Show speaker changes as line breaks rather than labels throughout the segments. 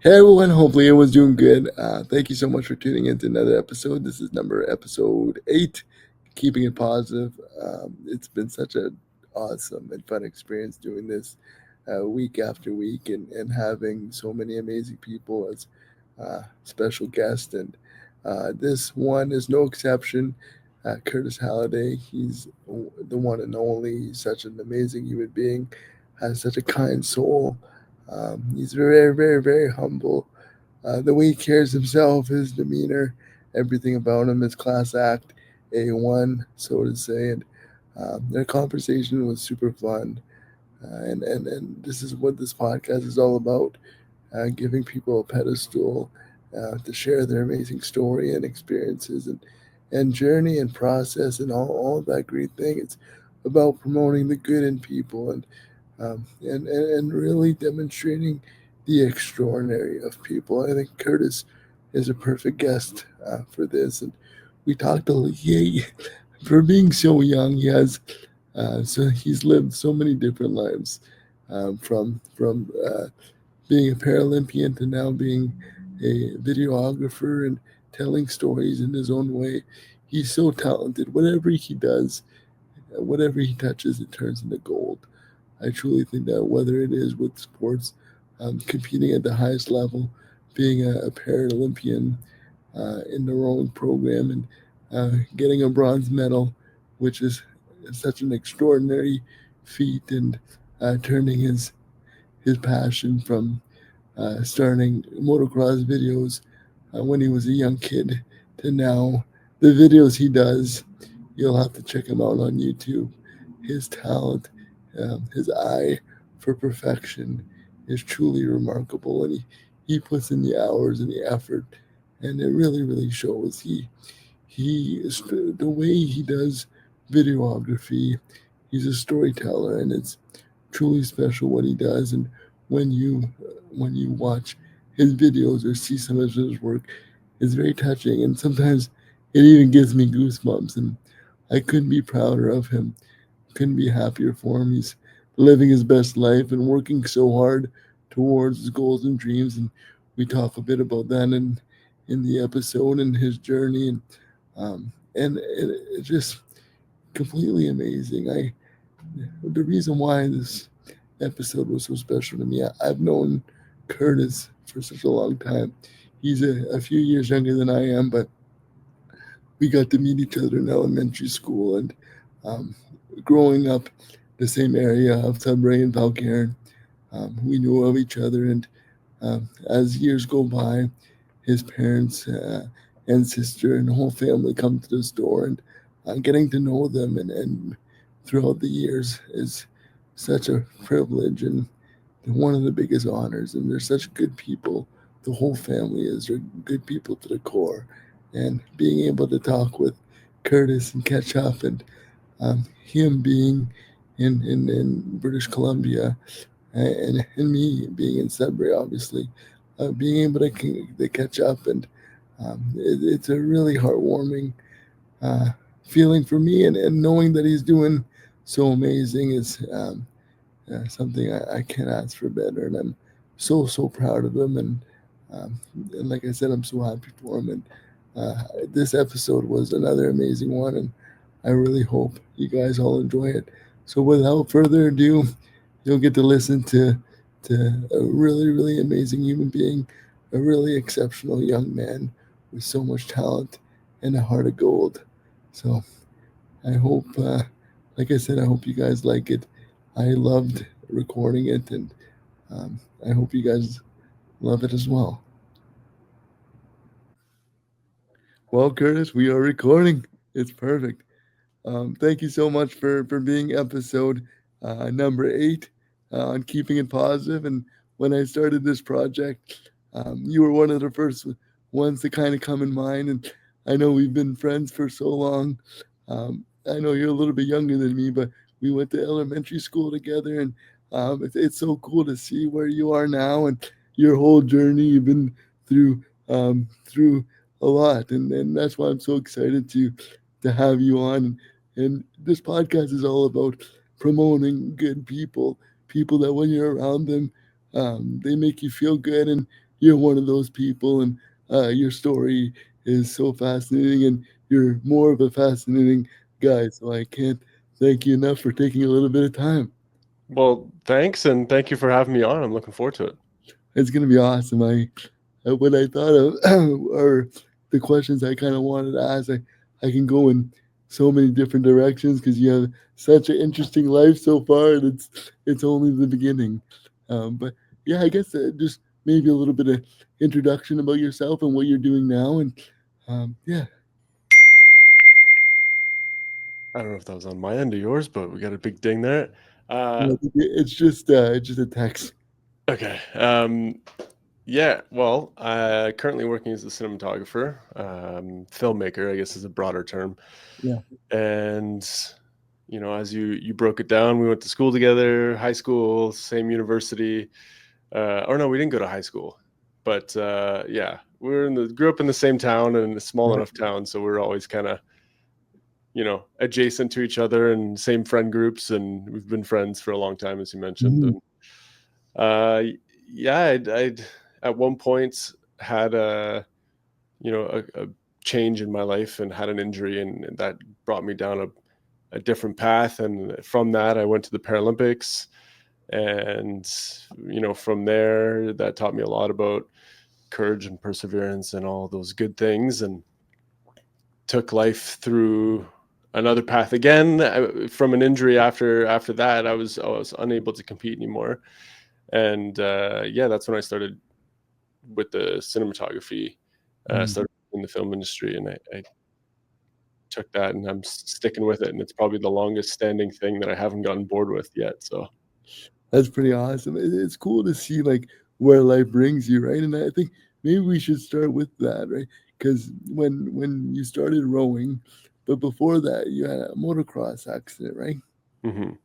Hey everyone, hopefully everyone's doing good. Thank you so much for tuning in to another episode. This is episode 8, Keeping It Positive. It's been such an awesome and fun experience doing this week after week and having so many amazing people as special guests. And this one is no exception. Curtis Halladay, he's the one and only. He's such an amazing human being, has such a kind soul. He's very, very, very humble. The way he carries himself, his demeanor, everything about him, his class act, A1, so to say. And their conversation was super fun. And this is what this podcast is all about, giving people a pedestal to share their amazing story and experiences and journey and process and all of that great thing. It's about promoting the good in people and really demonstrating the extraordinary of people. I think Curtis is a perfect guest for this. And we talked a little, for being so young, so he's lived so many different lives, from being a Paralympian to now being a videographer and telling stories in his own way. He's so talented. Whatever he does, whatever he touches, it turns into gold. I truly think that whether it is with sports, competing at the highest level, being a Paralympian in the rowing program, and getting a bronze medal, which is such an extraordinary feat, and turning his passion from starting motocross videos when he was a young kid to now the videos he does. You'll have to check him out on YouTube. His talent, his eye for perfection is truly remarkable, and he puts in the hours and the effort, and it really, really shows. He is the way he does videography. He's a storyteller, and it's truly special what he does. And when you watch his videos or see some of his work, it's very touching, and sometimes it even gives me goosebumps. And I couldn't be prouder of him. Couldn't be happier for him. He's living his best life and working so hard towards his goals and dreams. And we talk a bit about that in the episode and his journey, and it's just completely amazing. The reason why this episode was so special to me, I've known Curtis for such a long time. He's a few years younger than I am, but we got to meet each other in elementary school, and um, growing up the same area of Sudbury and Balcarron, we knew of each other. And as years go by, his parents and sister and the whole family come to the store, and getting to know them and throughout the years is such a privilege and one of the biggest honors. And they're such good people. The whole family is. They're good people to the core. And being able to talk with Curtis and catch up, and him being in British Columbia, and me being in Sudbury, obviously, being able to catch up, and it's a really heartwarming uh, feeling for me, and knowing that he's doing so amazing is something I can't ask for better, and I'm so proud of him, and like I said, I'm so happy for him, and this episode was another amazing one, and I really hope you guys all enjoy it. So without further ado, you'll get to listen to a really, really amazing human being, a really exceptional young man with so much talent and a heart of gold. So I hope, like I said, I hope you guys like it. I loved recording it, and I hope you guys love it as well. Well, Curtis, we are recording. It's perfect. Thank you so much for being episode number 8 on keeping it positive. And when I started this project, you were one of the first ones to kind of come in mind. And I know we've been friends for so long. I know you're a little bit younger than me, but we went to elementary school together. And it's so cool to see where you are now and your whole journey. You've been through a lot. And that's why I'm so excited to have you on. And this podcast is all about promoting good people, people that when you're around them, they make you feel good, and you're one of those people, and your story is so fascinating, and you're more of a fascinating guy. So I can't thank you enough for taking a little bit of time.
Well, thanks, and thank you for having me on. I'm looking forward to it.
It's gonna be awesome. What I thought of are the questions I kind of wanted to ask. I can go in so many different directions because you have such an interesting life so far, and it's only the beginning. But yeah, I guess just maybe a little bit of introduction about yourself and what you're doing now, and yeah,
I don't know if that was on my end or yours, but we got a big ding there. Uh,
it's just a text.
okay. Yeah, well, currently working as a cinematographer, filmmaker, I guess is a broader term.
Yeah.
And as you broke it down, we went to school together, high school, same university. Or no, we didn't go to high school, but yeah, grew up in the same town and a small
Right.
enough town, so we were always kind of adjacent to each other and same friend groups, and we've been friends for a long time, as you mentioned.
Mhm.
And uh, yeah, I'd at one point had a change in my life and had an injury, and that brought me down a different path. And from that, I went to the Paralympics, and from there, that taught me a lot about courage and perseverance and all those good things, and took life through another path again. From an injury after that, I was unable to compete anymore, and yeah, that's when I started with the cinematography,
Mhm.
started in the film industry, and I took that, and I'm sticking with it, and it's probably the longest standing thing that I haven't gotten bored with yet. So
That's pretty awesome. It's cool to see like where life brings you, right? And I think maybe we should start with that, right? Because when you started rowing, but before that you had a motocross accident, right?
mhm.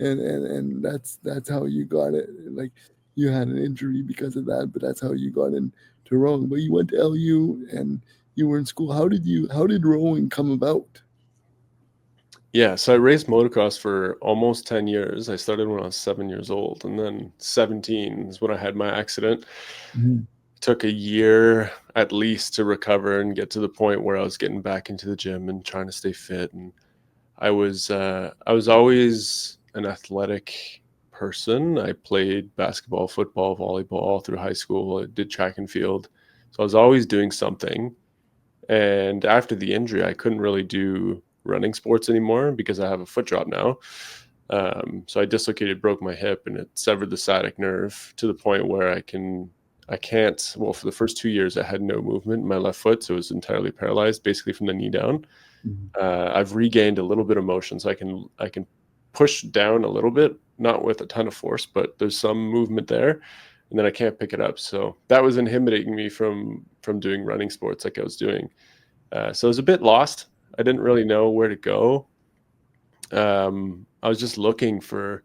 And that's how you got it. Like you had an injury because of that, but that's how you got into rowing. But you went to LU and you were in school. How did rowing come about?
Yeah, so I raced motocross for almost 10 years. I started when I was 7 years old, and then 17 is when I had my accident.
Mhm.
Took a year at least to recover and get to the point where I was getting back into the gym and trying to stay fit. And I was always an athletic person. I played basketball, football, volleyball all through high school. I did track and field. So I was always doing something. And after the injury, I couldn't really do running sports anymore because I have a foot drop now. So I dislocated, broke my hip, and it severed the sciatic nerve to the point where I can't. Well, for the first 2 years, I had no movement in my left foot, so it was entirely paralyzed, basically from the knee down.
Mhm.
I've regained a little bit of motion, so I can push down a little bit, not with a ton of force, but there's some movement there, and then I can't pick it up. So that was inhibiting me from doing running sports like I was doing. So I was a bit lost. I didn't really know where to go. I was just looking for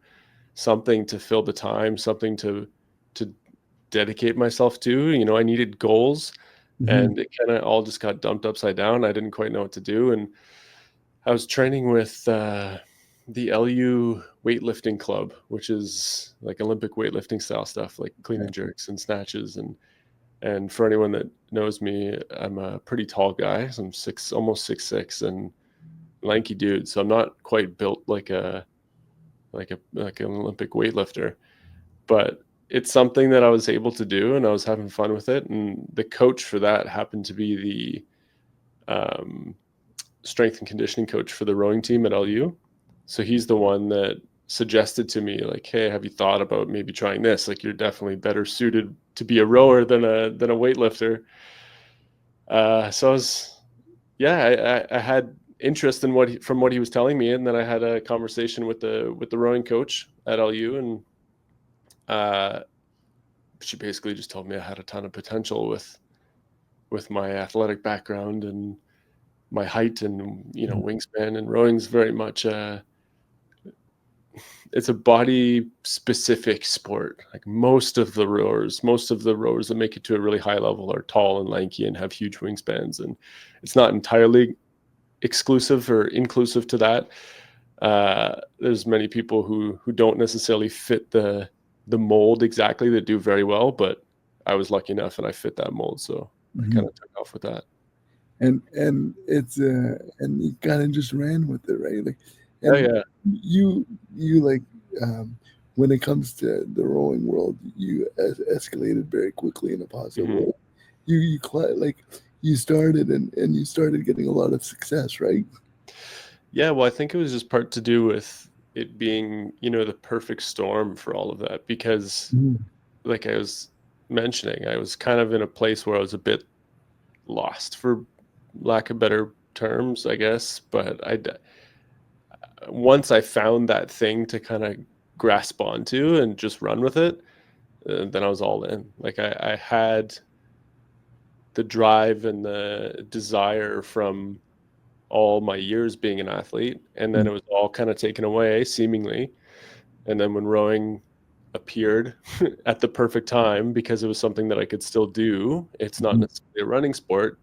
something to fill the time, something to dedicate myself to. I needed goals,
Mhm.
and it kind of all just got dumped upside down. I didn't quite know what to do, and I was training with the LU weightlifting club, which is like Olympic weightlifting style stuff, like clean
Okay.
and jerks and snatches. And for anyone that knows me, I'm a pretty tall guy. So I'm almost 6'6", and lanky dude. So I'm not quite built like an Olympic weightlifter, but it's something that I was able to do, and I was having fun with it. And the coach for that happened to be the strength and conditioning coach for the rowing team at LU. So he's the one that suggested to me, like, hey, have you thought about maybe trying this? Like, you're definitely better suited to be a rower than a weightlifter. So I was, yeah, I had interest in from what he was telling me, and then I had a conversation with the rowing coach at LU, and uh, she basically just told me I had a ton of potential with my athletic background and my height and
Mhm.
wingspan. And rowing's very much it's a body specific sport. Like most of the rowers that make it to a really high level are tall and lanky and have huge wingspans, and it's not entirely exclusive or inclusive to that. There's many people who don't necessarily fit the mold exactly that do very well, but I was lucky enough and I fit that mold, so I
Mhm.
kind of took off with that.
And it's and you kind of just ran with it, right? Like,
Oh
and
yeah.
you like when it comes to the rowing world, you escalated very quickly in a positive
Mhm.
way. Like you started and you started getting a lot of success, right?
Yeah, well, I think it was just part to do with it being, the perfect storm for all of that because
Mhm.
like I was mentioning, I was kind of in a place where I was a bit lost for lack of better terms, I guess, but once I found that thing to kind of grasp onto and just run with it, then I was all in. Like I had the drive and the desire from all my years being an athlete, and then it was all kind of taken away seemingly. And then when rowing appeared at the perfect time because it was something that I could still do, it's not
Mhm.
necessarily a running sport.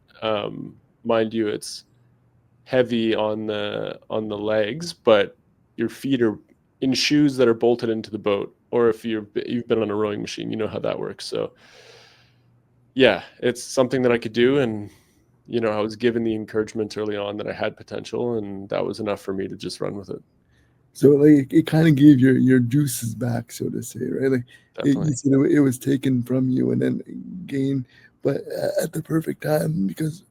Mind you, it's heavy on the legs, but your feet are in shoes that are bolted into the boat. Or if you've been on a rowing machine, you know how that works. So yeah, it's something that I could do, and I was given the encouragement early on that I had potential, and that was enough for me to just run with it.
So like it kind of gave your juices back, so to say, right? Like you
Definitely.
said, it was taken from you and then gained, but at the perfect time because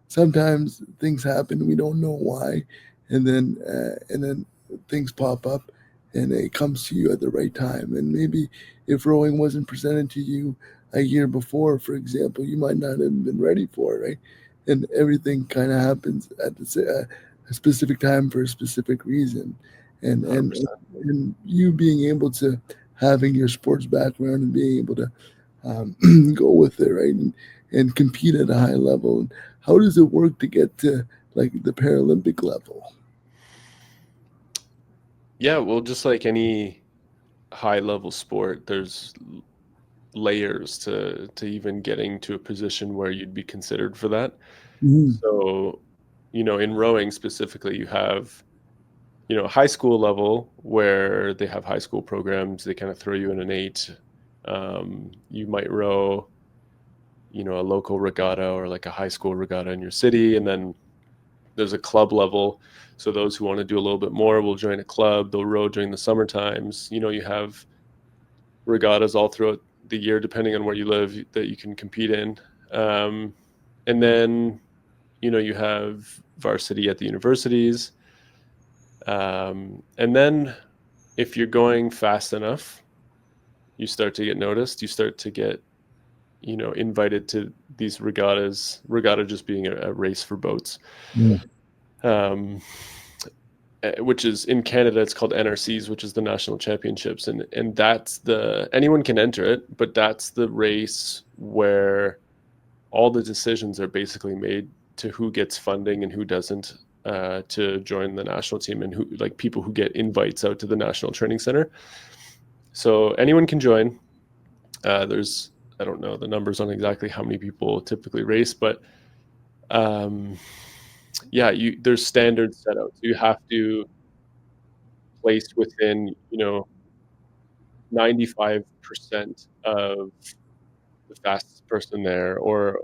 sometimes things happen we don't know why, and then things pop up, and it comes to you at the right time. And maybe if rowing wasn't presented to you a year before, for example, you might not have been ready for it, right? And everything kind of happens at a specific time for a specific reason, and and
100%.
and you being able to having your sports background and being able to go with it, right, and compete at a high level. And how does it work to get to like the Paralympic level?
Yeah, well, just like any high level sport, there's layers to even getting to a position where you'd be considered for that.
Mhm.
So, in rowing specifically, you have, high school level where they have high school programs, they kind of throw you in an eight. You might row, a local regatta or like a high school regatta in your city. And then there's a club level. So those who want to do a little bit more will join a club. They'll row during the summer times. You have regattas all throughout the year, depending on where you live, that you can compete in. Um, and then, you have varsity at the universities. And then if you're going fast enough, you start to get noticed. You start to get, invited to these regattas, regatta just being a race for boats.
Yeah.
Um, which is in Canada, it's called NRCs, which is the national championships, and that's anyone can enter it, but that's the race where all the decisions are basically made to who gets funding and who doesn't to join the national team, and who like people who get invites out to the national training center. So anyone can join. There's I don't know the numbers on exactly how many people typically race, but um, yeah, there's standards set out. So you have to place within 95% of the fastest person there, or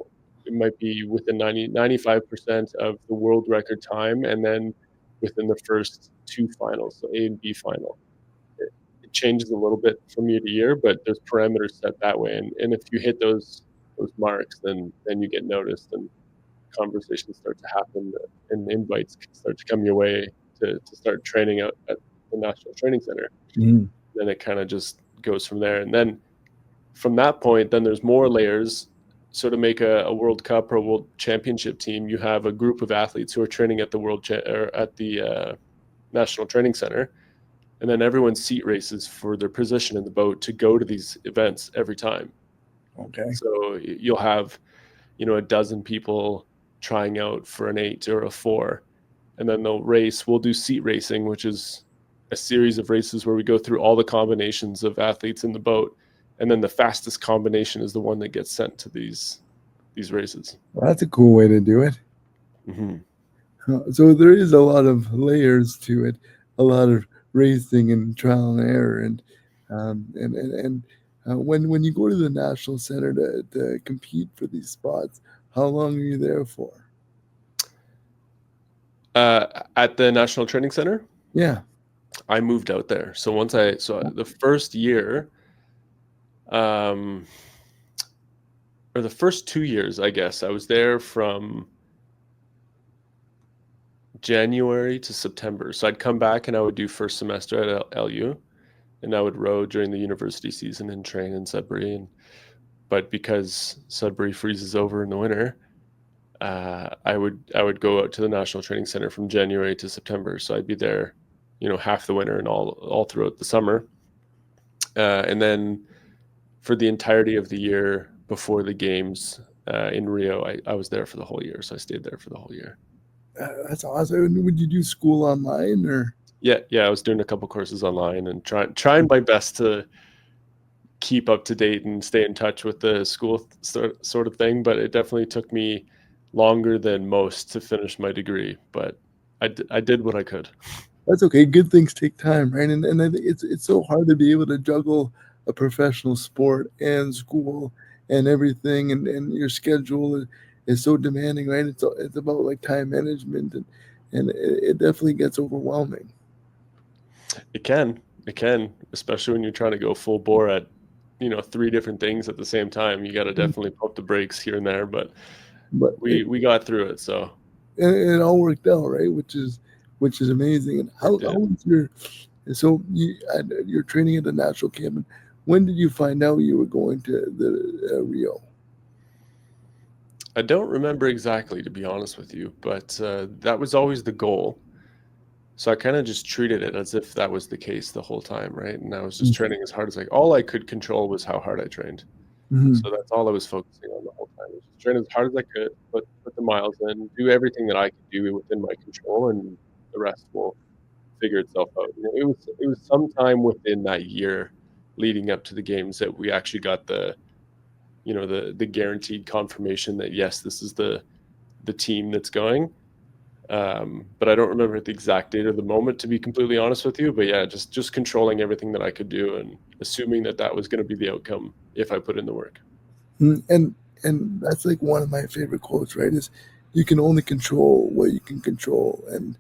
it might be within 95% of the world record time, and then within the first two finals, so A and B final. It changes a little bit from year to year, but there's parameters set that way, and if you hit those marks, then you get noticed, and conversations start to happen, and invites can start to come your way to start training out at the National Training Center.
Mhm.
Then it kind of just goes from there, and then from that point, then there's more layers. So to make a World Cup or a World Championship team, you have a group of athletes who are training at the or at the National Training Center, and then everyone seat races for their position in the boat to go to these events every time.
Okay.
So you'll have a dozen people trying out for an eight or a four, and then they'll race. We'll do seat racing, which is a series of races where we go through all the combinations of athletes in the boat, and then the fastest combination is the one that gets sent to these races.
Well, that's a cool way to do it.
Hmm.
So there is a lot of layers to it, a lot of racing and trial and error, and When you go to the national center to compete for these spots, how long are you there for?
At the National Training Center,
Yeah.
I moved out there. So the first year, um, or the first 2 years, I guess, I was there from January to September. So I'd come back and I would do first semester at LU, and I would row during the university season and train in Sudbury. But because Sudbury freezes over in the winter, I would go out to the National Training Center from January to September. So I'd be there, half the winter and all throughout the summer. And then for the entirety of the year before the games in Rio, I was there for the whole year. So I stayed there for the whole year.
That's awesome. Would you do school online or?
Yeah, I was doing a couple courses online and trying my best to keep up to date and stay in touch with the school sort of thing. But it definitely took me longer than most to finish my degree. But I did what I could.
That's okay. Good things take time, right? And I think it's so hard to be able to juggle a professional sport and school and everything, and your schedule is so demanding, right? It's about like time management, and it definitely gets overwhelming.
It can, especially when you're trying to go full bore at, three different things at the same time. You got to definitely pump the brakes here and there, but
But
we got through it. So
it all worked out, right? Which is amazing. And
it
how
did.
was your so you're training at the national camp, and when did you find out you were going to the Rio?
I don't remember exactly, to be honest with you, but that was always the goal. So I kind of just treated it as if that was the case the whole time, right? And I was just training as hard as all I could control was how hard I trained.
Mm-hmm.
So that's all I was focusing on the whole time. Was just train as hard as I could, put the miles in, do everything that I could do within my control, and the rest will figure itself out. It was sometime within that year leading up to the games that we actually got the guaranteed confirmation that yes, this is the team that's going. But I don't remember the exact date or the moment, to be completely honest with you. But yeah, just controlling everything that I could do and assuming that that was going to be the outcome if I put in the work.
Mm, and that's like one of my favorite quotes, right? Is you can only control what you can control, and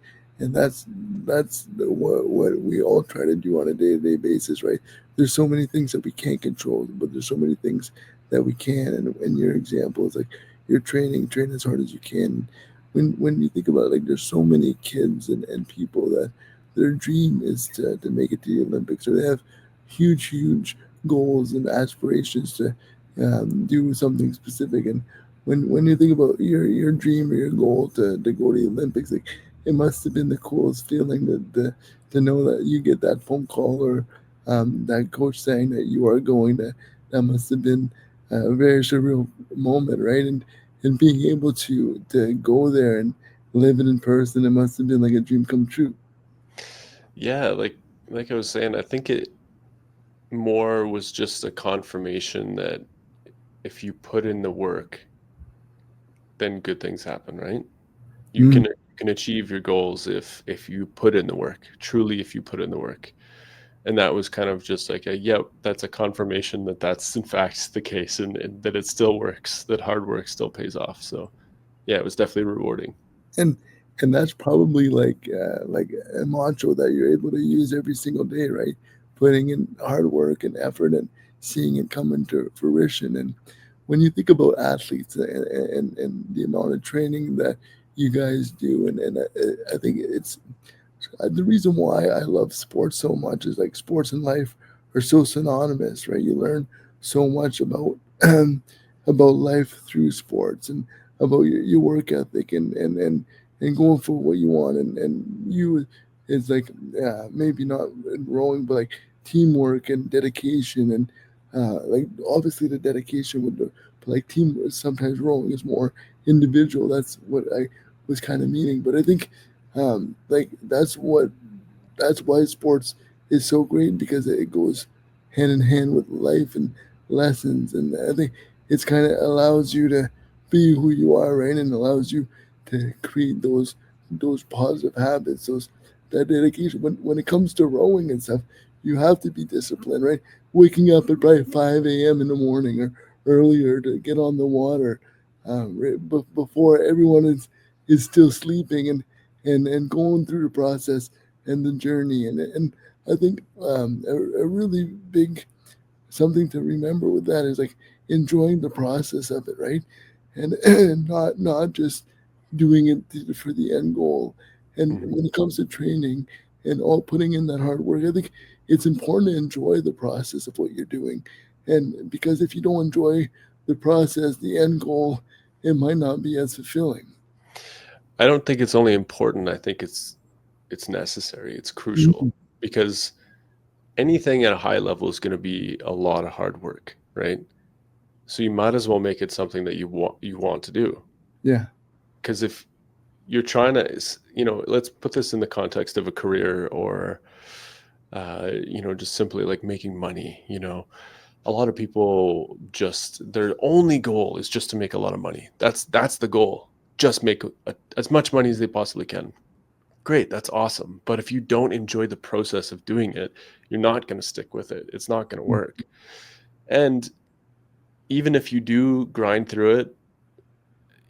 what we all try to do on a day-to-day basis, right? There's so many things that we can't control, but there's so many things that we can. And your example is like you're train as hard as you can. When you think about it, like there's so many kids and people that their dream is to make it to the Olympics, or they have huge goals and aspirations to do something specific. And when you think about your dream or your goal to go to the Olympics, like it must have been the coolest feeling to know that you get that phone call or that coach saying that you are going. That must have been a very surreal moment, right? And being able to go there and live it in person, it must have been like a dream come true.
Yeah, like I was saying, I think it more was just a confirmation that if you put in the work, then good things happen, right? You
Mm.
can achieve your goals if you put in the work, truly if you put in the work. And that was kind of just like yep, that's a confirmation that that's in fact the case, and that it still works, that hard work still pays off. So yeah, it was definitely rewarding.
and and that's probably like a mantra that you're able to use every single day, right? Putting in hard work and effort and seeing it come into fruition. And when you think about athletes and the amount of training that you guys do, and I think it's the reason why I love sports so much is like sports and life are so synonymous, right? You learn so much about about life through sports and about your work ethic and going for what you want and you it's like maybe not in rowing but like teamwork and dedication and like obviously the dedication with the but like team sometimes rowing is more individual. That's what I was kind of meaning, but I think like that's why sports is so great because it goes hand in hand with life and lessons, and I think it's kind of allows you to be who you are, right, and allows you to create those positive habits, those that dedication. When it comes to rowing and stuff, you have to be disciplined, right? Waking up at probably 5 a.m. in the morning or earlier to get on the water, right, before everyone is still sleeping, and going through the process and the journey. And I think a really big something to remember with that is like enjoying the process of it, right? And not just doing it for the end goal. And
Mhm.
when it comes to training and all putting in that hard work, I think it's important to enjoy the process of what you're doing. And because if you don't enjoy the process, the end goal, it might not be as fulfilling.
I don't think it's only important, I think it's necessary, it's
Mhm.
crucial, because anything at a high level is gonna be a lot of hard work, right? So you might as well make it something that you want to do.
Yeah.
Because if you're trying to let's put this in the context of a career, or just simply like making money. A lot of people, just their only goal is just to make a lot of money. That's the goal. Just make as much money as they possibly can. Great, that's awesome. But if you don't enjoy the process of doing it, you're not going to stick with it. It's not going to work. And even if you do grind through it,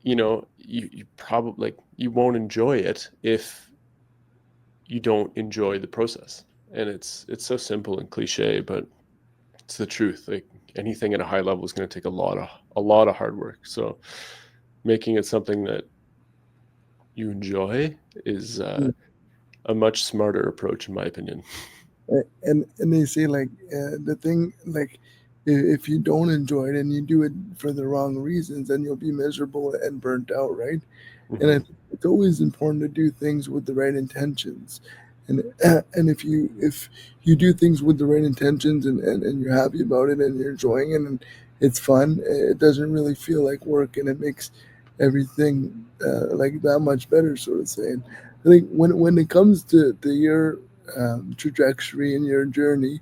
you probably, like, you won't enjoy it if you don't enjoy the process. And it's so simple and cliche, but it's the truth. Like, anything at a high level is going to take a lot of hard work. So making it something that you enjoy is a much smarter approach, in my opinion.
And they say like the thing like if you don't enjoy it and you do it for the wrong reasons, then you'll be miserable and burnt out, right? And I
Hmm.
think it's always important to do things with the right intentions. And and if you do things with the right intentions, and you're happy about it and you're enjoying it and it's fun, it doesn't really feel like work, and it makes everything like that much better, so to say. And I think when it comes to your trajectory and your journey,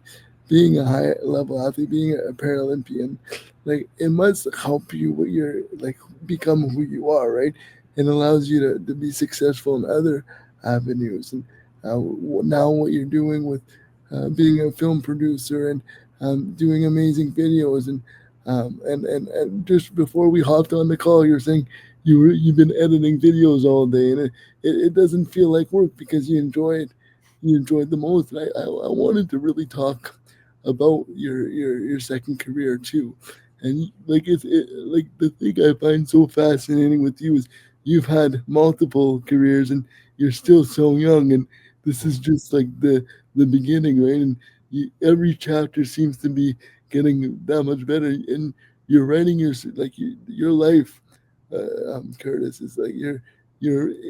being a high level athlete, being a Paralympian, like it must help you with your like become who you are, right? It allows you to be successful in other avenues. And now what you're doing with being a film producer and doing amazing videos, and just before we hopped on the call, you're saying you've been editing videos all day, and it doesn't feel like work because you enjoyed the most. And I wanted to really talk about your second career too. And like like the thing I find so fascinating with you is you've had multiple careers and you're still so young, and this is just like the beginning, right? And every chapter seems to be getting that much better, and you're writing your life, Curtis. Is like your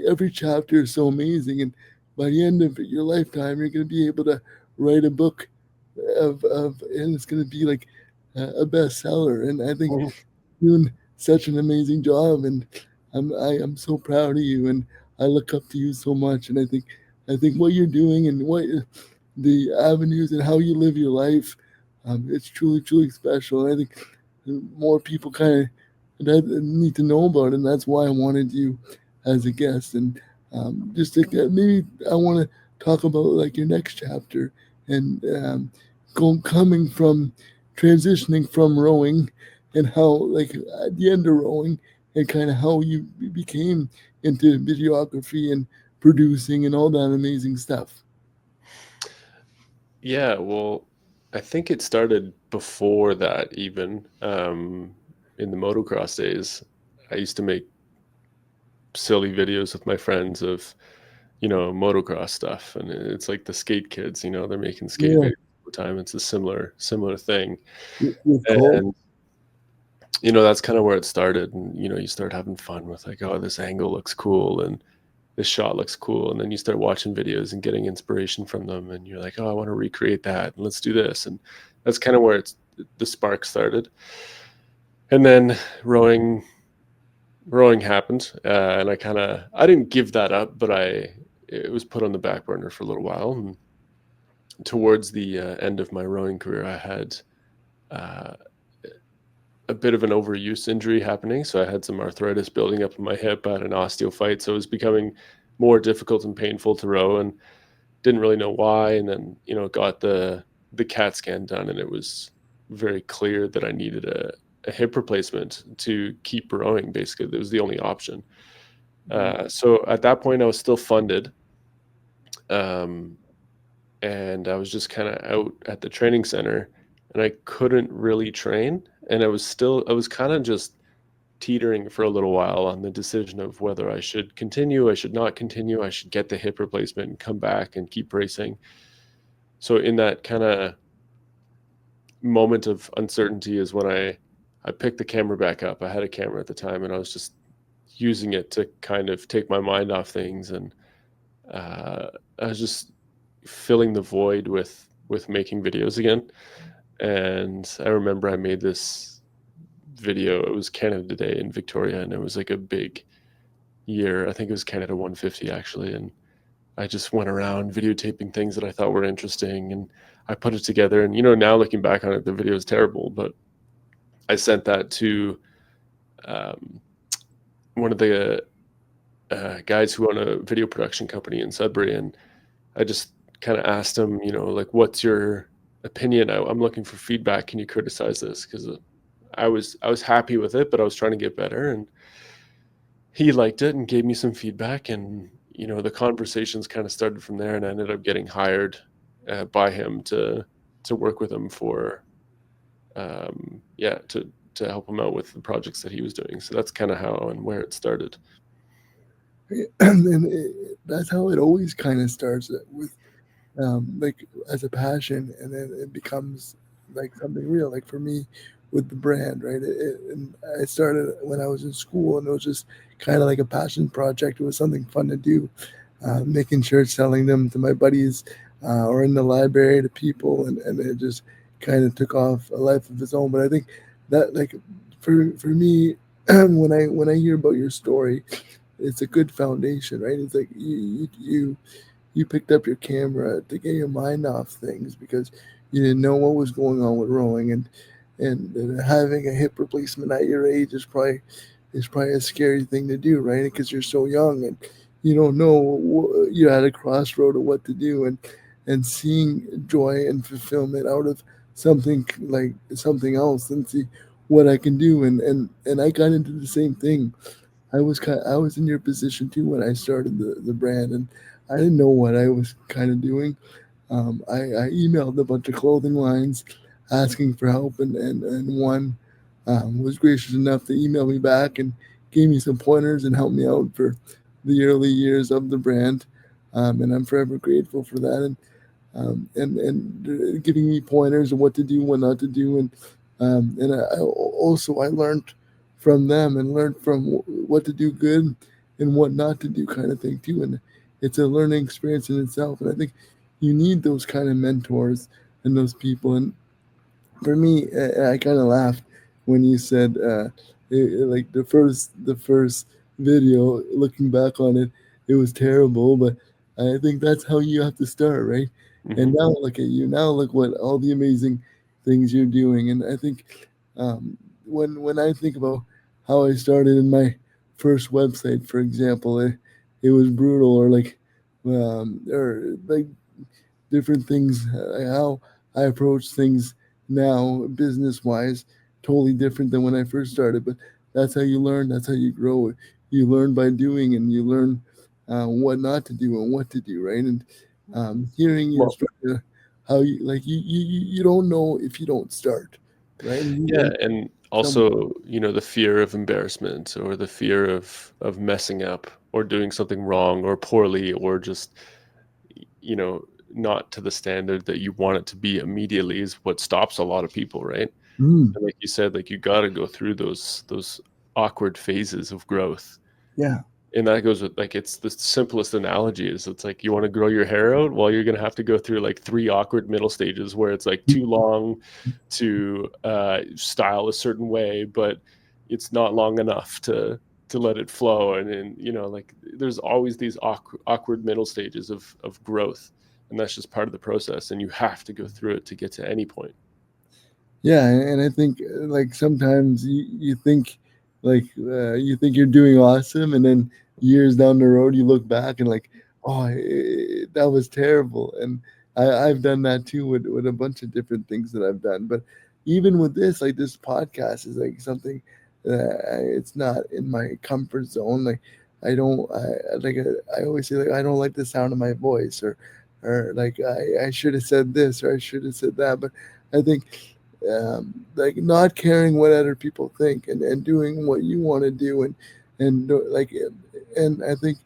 every chapter is so amazing, and by the end of your lifetime, you're going to be able to write a book and it's going to be like a bestseller. And I think you're doing such an amazing job, and I am so proud of you, and I look up to you so much. And I think what you're doing and what the avenues and how you live your life, it's truly special. And I think more people kind of need to know about it, and that's why I wanted you as a guest. And just to maybe I want to talk about like your next chapter and coming from transitioning from rowing and how like at the end of rowing and kind of how you became into videography and producing and all that amazing stuff.
Yeah, well, I think it started before that even. In the motocross days, I used to make silly videos with my friends of, motocross stuff, and it's like the skate kids, they're making skate
Yeah,
videos all the time. It's a similar thing.
with Cole.
And that's kind of where it started. And you start having fun with, like, oh, this angle looks cool, and this shot looks cool, and then you start watching videos and getting inspiration from them, and you're like, oh, I want to recreate that, and let's do this. And that's kind of where the spark started. And then rowing happened, and I didn't give that up, but it was put on the back burner for a little while. And towards the end of my rowing career, I had uh, a bit of an overuse injury happening. So I had some arthritis building up in my hip. I had an osteophyte, so it was becoming more difficult and painful to row, and didn't really know why. And then got the the CAT scan done, and it was very clear that I needed a hip replacement to keep rowing. Basically, that was the only option. So at that point, I was still funded, um, and I was just kind of out at the training center, and I couldn't really train. And I was kind of just teetering for a little while on the decision of whether I should continue, I should not continue, I should get the hip replacement and come back and keep racing. So in that kind of moment of uncertainty is when I picked the camera back up. I had a camera at the time, and I was just using it to kind of take my mind off things, and I was just filling the void with making videos again. And I remember I made this video. It was Canada Day in Victoria, and it was like a big year. I think it was Canada 150 actually, and I just went around videotaping things that I thought were interesting, and I put it together. And now looking back on it, the video is terrible, but I sent that to um, one of the guys who own a video production company in Sudbury, and I just kind of asked him, like, what's your opinion? I'm looking for feedback. Can you criticize this? Because I was happy with it, but I was trying to get better, and he liked it and gave me some feedback, and the conversations kind of started from there, and I ended up getting hired by him to work with him for to help him out with the projects that he was doing. So that's kind of how and where it started.
And that's how it always kind of starts with like as a passion, and then it becomes like something real. Like for me, with the brand, right? And I started when I was in school, and it was just kind of like a passion project. It was something fun to do, making shirts, selling them to my buddies, or in the library to people, and it just kind of took off a life of its own. But I think that like for me, when I hear about your story, it's a good foundation, right? It's like you picked up your camera to get your mind off things because you didn't know what was going on with rowing, and having a hip replacement at your age is probably a scary thing to do, right? Because you're so young and you don't know, you're at a crossroad of what to do, and seeing joy and fulfillment out of something like something else, and see what I can do, and I got into the same thing. I was in your position too when I started the brand, and I didn't know what I was kind of doing. I emailed a bunch of clothing lines asking for help, and one was gracious enough to email me back and gave me some pointers and helped me out for the early years of the brand, and I'm forever grateful for that. And giving me pointers on what to do, what not to do, and I also I learned from them and learned from what to do good and what not to do, kind of thing too. And it's a learning experience in itself. And I think you need those kind of mentors and those people. And for me, I kind of laughed when you said like the first video. Looking back on it, it was terrible, but I think that's how you have to start, right? And
Mm-hmm.
now look at you. Now look what all the amazing things you're doing. And I think when I think about how I started in my first website, for example, it was brutal, or like different things, how I approach things now, business wise, totally different than when I first started. But that's how you learn. That's how you grow. You learn by doing, and you learn what not to do and what to do, right? And hearing your
Well,
story, how you like you don't know if you don't start, right?
yeah,
And
and
some
also, the fear of embarrassment, or the fear of messing up or doing something wrong or poorly, or just, you know, not to the standard that you want it to be immediately, is what stops a lot of people, right?
mm,
And like you said, like, you got to go through those awkward phases of growth.
yeah.
And that goes with, like, it's the simplest analogy is, it's like, you want to grow your hair out, well, you're going to have to go through like 3 awkward middle stages where it's like too long to style a certain way, but it's not long enough to let it flow. And then, like, there's always these awkward middle stages of growth, and that's just part of the process, and you have to go through it to get to any point.
Yeah, and I think like sometimes you think like you think you're doing awesome, and then years down the road you look back and like, oh, that was terrible. And I've done that too with a bunch of different things that I've done. But even with this, like this podcast is like something that it's not in my comfort zone. Like I don't, I always say like I don't like the sound of my voice, or like I should have said this or I should have said that. But I think like not caring what other people think, and doing what you want to do, like and I think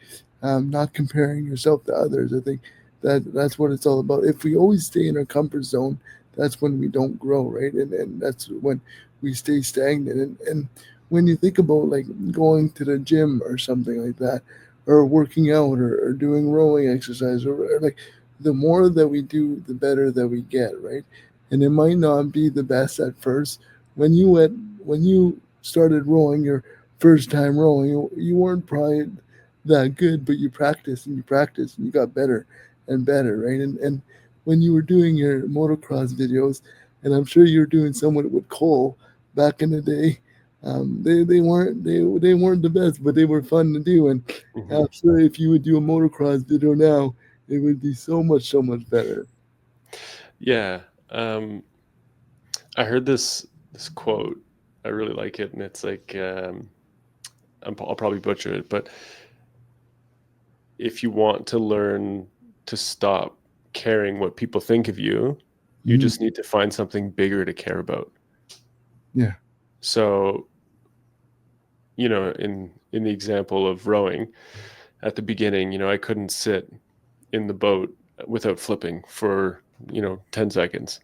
not comparing yourself to others. I think that's what it's all about. If we always stay in our comfort zone, that's when we don't grow, right? And that's when we stay stagnant. And when you think about like going to the gym or something like that, or working out, or doing rowing exercise, or like the more that we do, the better that we get, right? And it might not be the best at first. When you started rowing your first time rowing, you weren't probably that good, but you practiced and you practiced and you got better and better, right? And when you were doing your motocross videos, and I'm sure you were doing some with Cole back in the day, they weren't the best, but they were fun to do. And
Mhm.
I'm sure if you would do a motocross video now, it would be so much better.
Yeah. I heard this quote. I really like it, and it's like I'll probably butcher it, but if you want to learn to stop caring what people think of you, you
Mhm.
just need to find something bigger to care about.
Yeah.
So, in the example of rowing at the beginning, I couldn't sit in the boat without flipping for 10 seconds.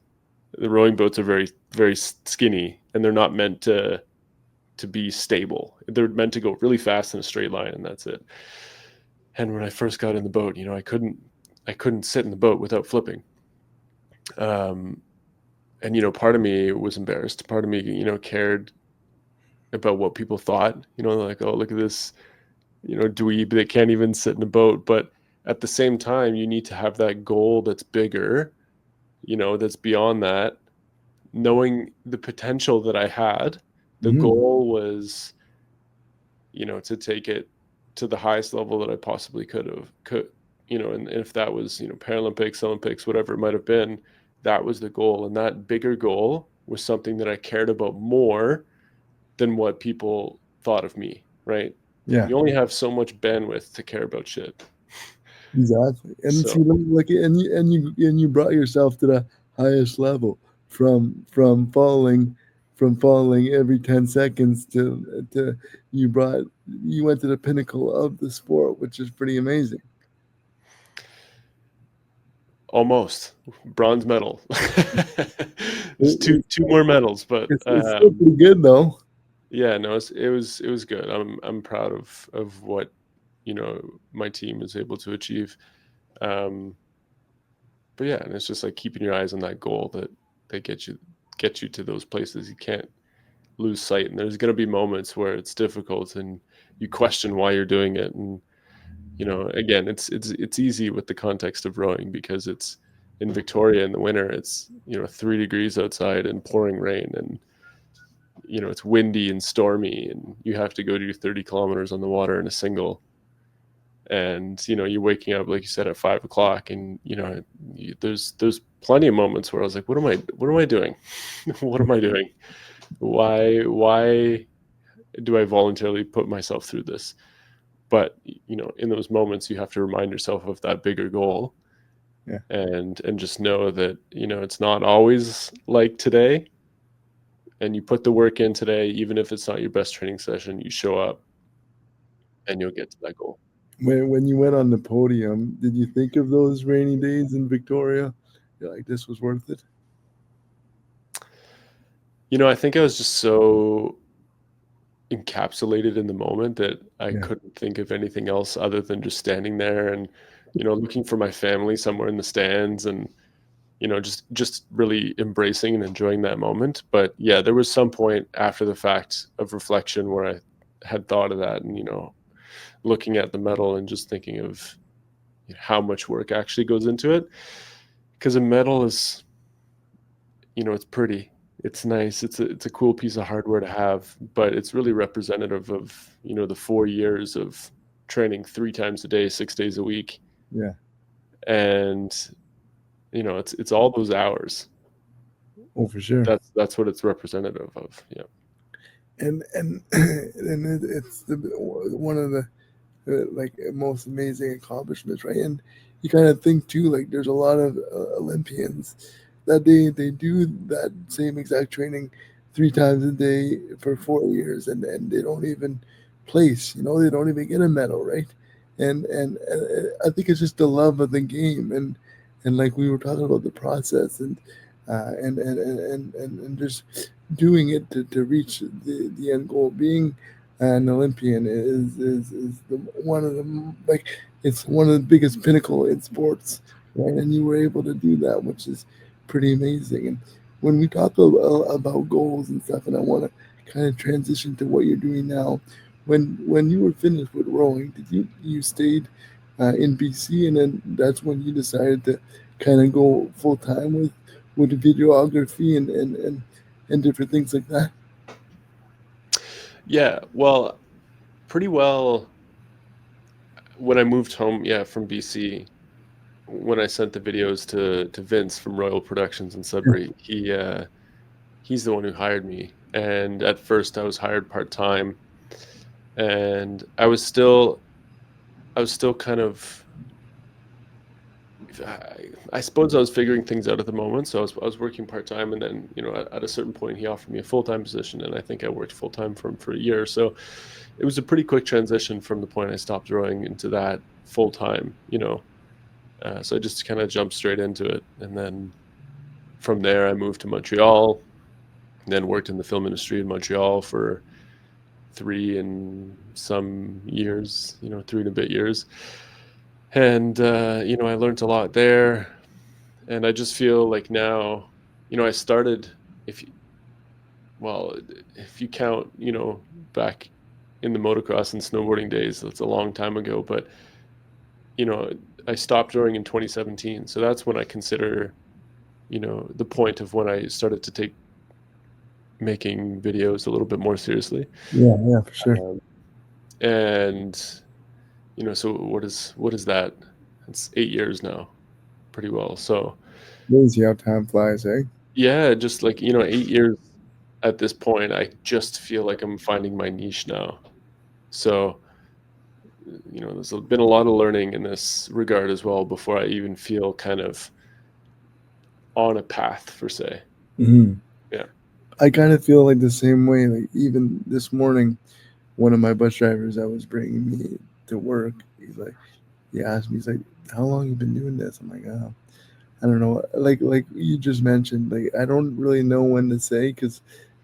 The rowing boats are very very skinny, and they're not meant to be stable. They're meant to go really fast in a straight line, and that's it. And when I first got in the boat, I couldn't sit in the boat without flipping. Um, and part of me was embarrassed. Part of me, cared about what people thought. Like, oh, look at this, dweeb that can't even sit in a boat. But at the same time, you need to have that goal that's bigger, that's beyond that. Knowing the potential that I had, the
Mhm.
goal was, to take it to the highest level that I possibly could, and if that was, Paralympics, Olympics, whatever it might have been, that was the goal. And that bigger goal was something that I cared about more than what people thought of me, right?
Yeah.
You only have so much bandwidth to care about shit.
Exactly. And see,
So
like, and you brought yourself to the highest level from falling every 10 seconds to you went to the pinnacle of the sport, which is pretty amazing.
almost bronze medal. There's
It,
two more medals, but
it's still pretty good though.
yeah, no, it was good. I'm proud of what my team was able to achieve. Um, but yeah, and it's just like keeping your eyes on that goal that get you to those places. You can't lose sight, and there's going to be moments where it's difficult and you question why you're doing it. And again, it's easy with the context of rowing because it's in Victoria in the winter. It's 3 degrees outside and pouring rain, and it's windy and stormy, and you have to go do 30 kilometers on the water in a single. And you're waking up, like you said, at 5 o'clock, and there's plenty of moments where I was like, what am I doing? What am I doing? Why do I voluntarily put myself through this? But in those moments, you have to remind yourself of that bigger goal,
Yeah.
and just know that it's not always like today. And you put the work in today, even if it's not your best training session, you show up and you'll get to that goal.
When you went on the podium, did you think of those rainy days in Victoria? You're like, this was worth it.
I think I was just so encapsulated in the moment that I
Yeah.
couldn't think of anything else other than just standing there and looking for my family somewhere in the stands, and just really embracing and enjoying that moment. But yeah, there was some point after the fact of reflection where I had thought of that, and looking at the medal and just thinking of how much work actually goes into it. Because a medal is, it's pretty, it's nice, it's a cool piece of hardware to have, but it's really representative of the 4 years of training 3 times a day, 6 days a week.
Yeah.
And It's all those hours.
Oh, for sure.
That's what it's representative of. Yeah.
And it's one of the like most amazing accomplishments, right? And you kind of think too, like there's a lot of Olympians that they do that same exact training 3 times a day for 4 years, and they don't even place. They don't even get a medal, right? And I think it's just the love of the game, and like we were talking about the process, and just doing it to reach the end goal. Being an Olympian is one of the, like, it's one of the biggest pinnacle in sports, right? And you were able to do that, which is pretty amazing. And when we talk about goals and stuff, and I want to kind of transition to what you're doing now, when you were finished with rowing, did you stayed in BC, and then that's when you decided to kind of go full time with videography and different things like that?
Yeah. Well, pretty well when I moved home, yeah, from BC, when I sent the videos to Vince from Royal Productions in Sudbury, he's the one who hired me. And at first I was hired part-time, and I was still kind of, I suppose I was figuring things out at the moment. So I was working part-time, and then, at a certain point he offered me a full-time position, and I think I worked full-time for him for a year. So it was a pretty quick transition from the point I stopped rowing into that full-time. So I just kind of jumped straight into it. And then from there, I moved to Montreal, and then worked in the film industry in Montreal for 3 and some years, 3 and a bit years. And, I learned a lot there. And I just feel like now, I started, if you, well, if you count, back in the motocross and snowboarding days, that's a long time ago. But, you know, I stopped rowing in 2017. So that's when I consider, the point of when I started to take making videos a little bit more seriously.
Yeah, yeah, for sure.
Um, and so what is that? It's 8 years now, pretty well. So
Crazy how time flies, eh?
yeah, just like 8 years at this point, I just feel like I'm finding my niche now. So there's been a lot of learning in this regard as well before I even feel kind of on a path per se.
Hmm.
Yeah.
I kind of feel like the same way. Like even this morning, one of my bus drivers that was bringing me to work, he asked me, he's like, "How long you been doing this?" I'm like, "Oh, I don't know." Like you just mentioned, like I don't really know when to say, because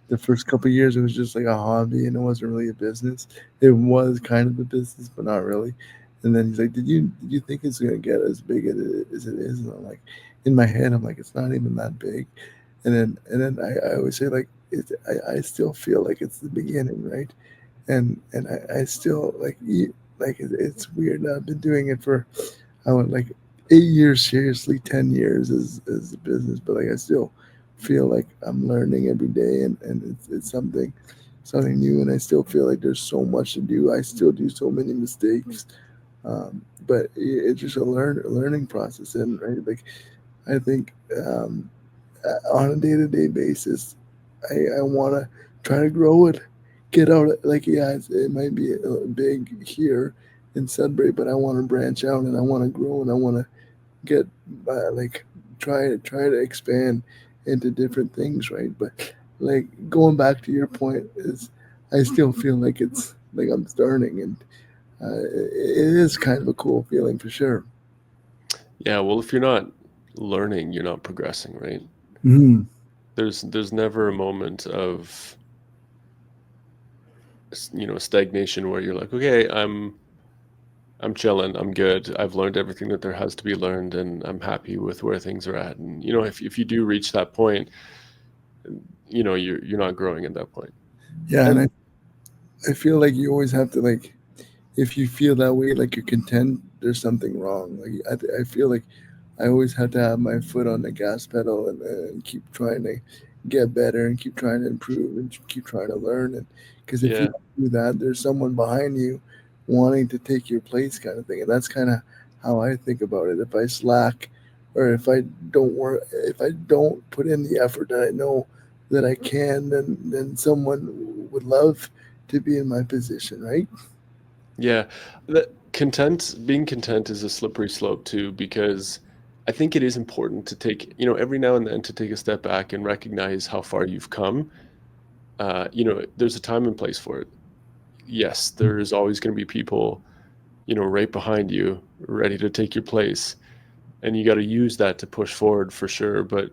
the first couple of years it was just like a hobby and it wasn't really a business. It was kind of a business, but not really. And then he's like, "Did you think it's gonna get as big as it is?" And I'm like, in my head, I'm like, "It's not even that big." And then I always say, like, I still feel like it's the beginning, right? And I still like it's weird. Now I've been doing it for, I went like 8 years seriously, 10 years as a business, but like I still feel like I'm learning every day, and it's something new, and I still feel like there's so much to do. I still do so many mistakes, but it's just a learning process, and right, like I think on a day-to-day basis, I want to try to grow it, get out. Like, yeah, it might be big here in Sudbury, but I want to branch out, and I want to grow, and I want to get like try to expand into different things, right? But like going back to your point is, I still feel like it's like I'm starting, and it is kind of a cool feeling for sure.
Yeah, well, if you're not learning, you're not progressing, right?
Mm.
There's never a moment of stagnation where you're like, okay, I'm chilling, I'm good, I've learned everything that there has to be learned, and I'm happy with where things are at. And if you do reach that point, you're not growing at that point.
Yeah, and
And
I feel like you always have to, like, if you feel that way, like you're content, there's something wrong. Like I feel like I always have to have my foot on the gas pedal, and keep trying to get better, and keep trying to improve, and keep trying to learn. And because if you
yeah,
don't do that, there's someone behind you wanting to take your place, kind of thing. And that's kind of how I think about it. If I slack or if I don't put in the effort that I know that I can, then someone would love to be in my position, right?
Yeah. Being content is a slippery slope too, because I think it is important to take, every now and then to take a step back and recognize how far you've come. There's a time and place for it. Yes, there's always going to be people, right behind you, ready to take your place. And you got to use that to push forward for sure. But,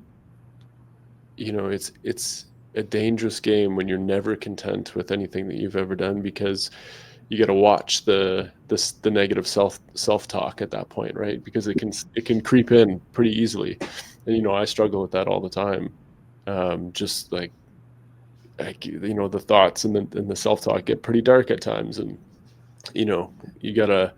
it's a dangerous game when you're never content with anything that you've ever done, because you got to watch the negative self-talk at that point, right? Because it can creep in pretty easily. And I struggle with that all the time. Just the thoughts and the self-talk get pretty dark at times. And you know you gotta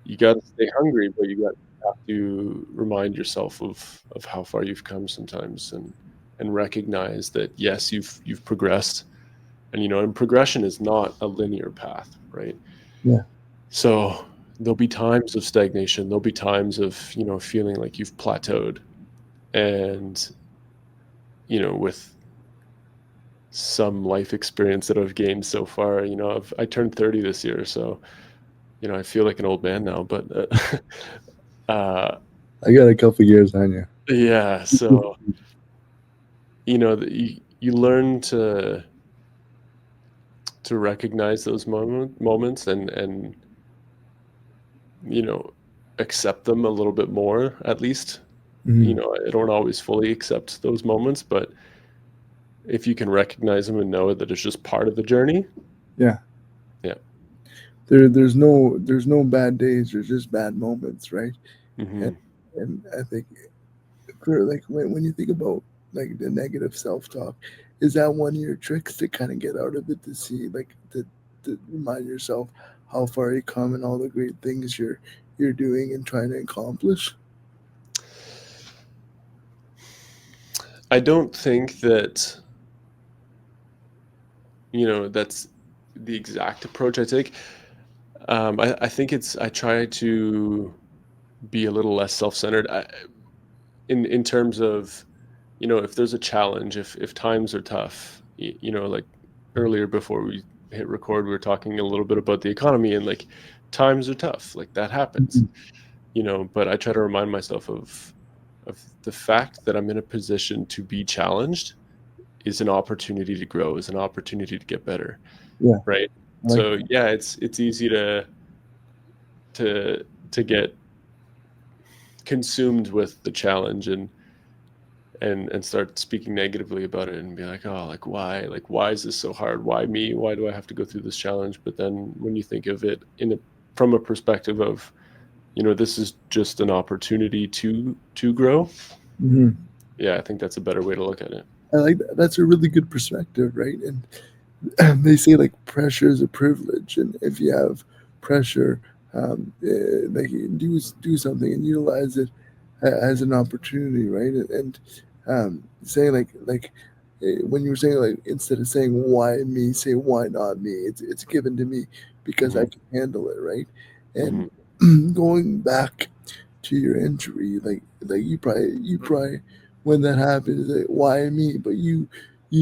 you gotta stay hungry, but you have to remind yourself of how far you've come sometimes, and recognize that yes, you've progressed. And progression is not a linear path, right?
Yeah.
So there'll be times of stagnation, there'll be times of feeling like you've plateaued. And with some life experience that I've gained so far, I turned 30 this year, so I feel like an old man now, but uh,
I got a couple years on you.
yeah. So you learn to recognize those moments, and you know accept them a little bit more, at least.
Hmm.
I don't always fully accept those moments, but if you can recognize them and know that it's just part of the journey.
Yeah.
Yeah.
There's no bad days. There's just bad moments, right? And
Hmm.
I think for like when you think about like the negative self talk, is that one of your tricks to kind of get out of it, to see like to remind yourself how far you come and all the great things you're doing and trying to accomplish?
I don't think that that's the exact approach I take. I think I try to be a little less self-centered, in terms of, if there's a challenge, if times are tough. Like earlier before we hit record, we were talking a little bit about the economy, and like times are tough, like that happens.
Mhm.
But I try to remind myself of the fact that I'm in a position to be challenged is an opportunity to grow, is an opportunity to get better,
Yeah,
right?
I like
So
that.
yeah, it's easy to get consumed with the challenge, and start speaking negatively about it, and be like, oh, like why is this so hard, why me, why do I have to go through this challenge? But then when you think of it from a perspective of, this is just an opportunity to grow.
Hmm.
Yeah, I think that's a better way to look at it.
I like that. That's a really good perspective, right? And they say like pressure is a privilege, and if you have pressure, like you do something and utilize it as an opportunity, right? And saying when you were saying like instead of saying why me, say why not me. It's given to me because I
Hmm.
can handle it, right? And
Hmm.
going back to your injury, like you probably when that happened, it's like why me? But you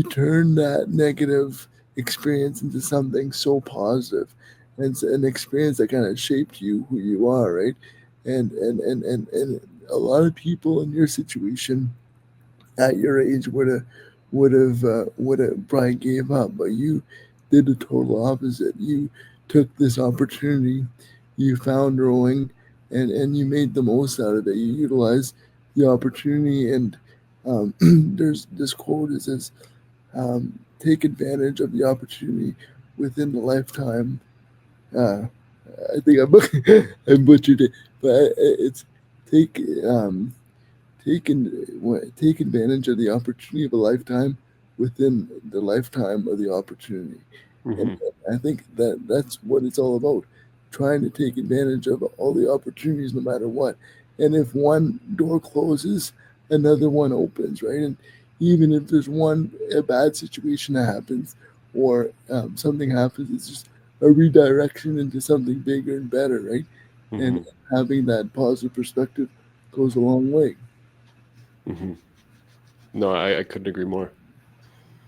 turn that negative experience into something so positive, and it's an experience that kind of shaped you who you are, right? And a lot of people in your situation at your age would have probably gave up, but you did the total opposite. You took this opportunity, you found rowing, and you made the most out of it. You utilized the opportunity, and there's this quote. It says, "Take advantage of the opportunity within the lifetime." Uh, I think I butchered it, but it's take um, take advantage of the opportunity of a lifetime within the lifetime of the opportunity. And
Hmm.
I think that's what it's all about, trying to take advantage of all the opportunities no matter what. And if one door closes, another one opens, right? And even if there's a bad situation that happens, or something happens, it's just a redirection into something bigger and better, right? And
Hmm.
having that positive perspective goes a long way.
Hmm. No, I couldn't agree more.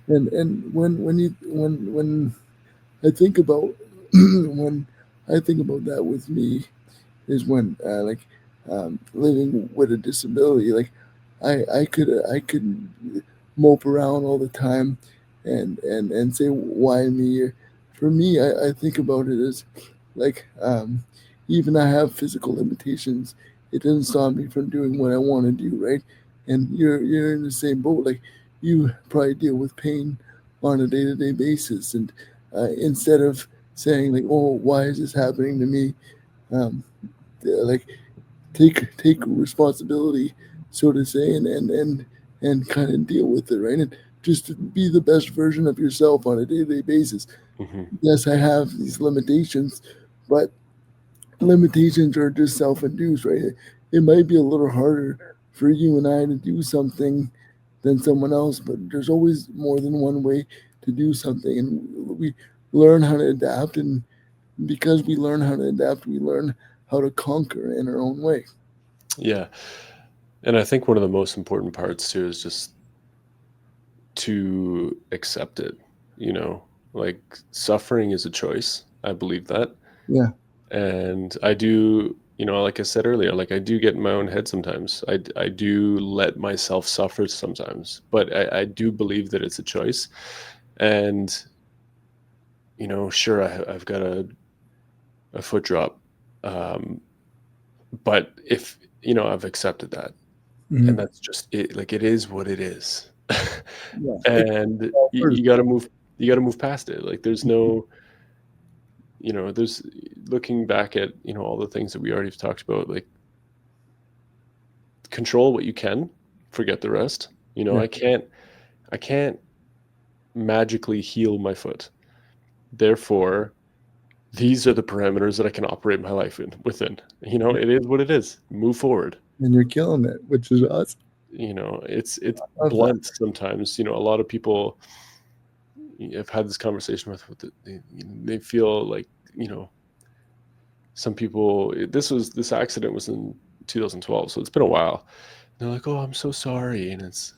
And when I think about when I think about that with me is when living with a disability, like I could mope around all the time and say why me. For me, I think about it as like even I have physical limitations. It doesn't stop me from doing what I want to do, right? And you're in the same boat. Like you probably deal with pain on a day to day basis, and instead of saying like, "Oh, why is this happening to me?" Um, like take responsibility, so to say, and kind of deal with it, right? And just to be the best version of yourself on a day to day basis.
Hmm.
Yes, I have these limitations, but limitations are just self induced, right? It might be a little harder for you and I to do something than someone else, but there's always more than one way to do something, and we learn how to adapt, and because we learn how to adapt, we learn how to conquer in our own way.
Yeah, and I think one of the most important parts too is just to accept it. You know, like suffering is a choice. I believe that,
Yeah,
and I do. You know, like I said earlier, like I do get in my own head sometimes. I do let myself suffer sometimes, but I do believe that it's a choice. And sure, I've got a foot drop, um, but if I've accepted that, and
hmm,
that's just it. Like it is what it is,
yeah. It's
and
all
you
first.
got to move. You got to move past it. Like there's no, there's looking back at all the things that we already talked about. Like control what you can, forget the rest.
Yeah,
I can't magically heal my foot. Therefore, these are the parameters that I can operate my life within. It is what it is. Move forward.
and you're killing it, which is awesome.
It's
I love that.
blunt sometimes. A lot of people I've had this conversation they feel like you know some people. This accident was in 2012, so it's been a while. They're like, "Oh, I'm so sorry," and it's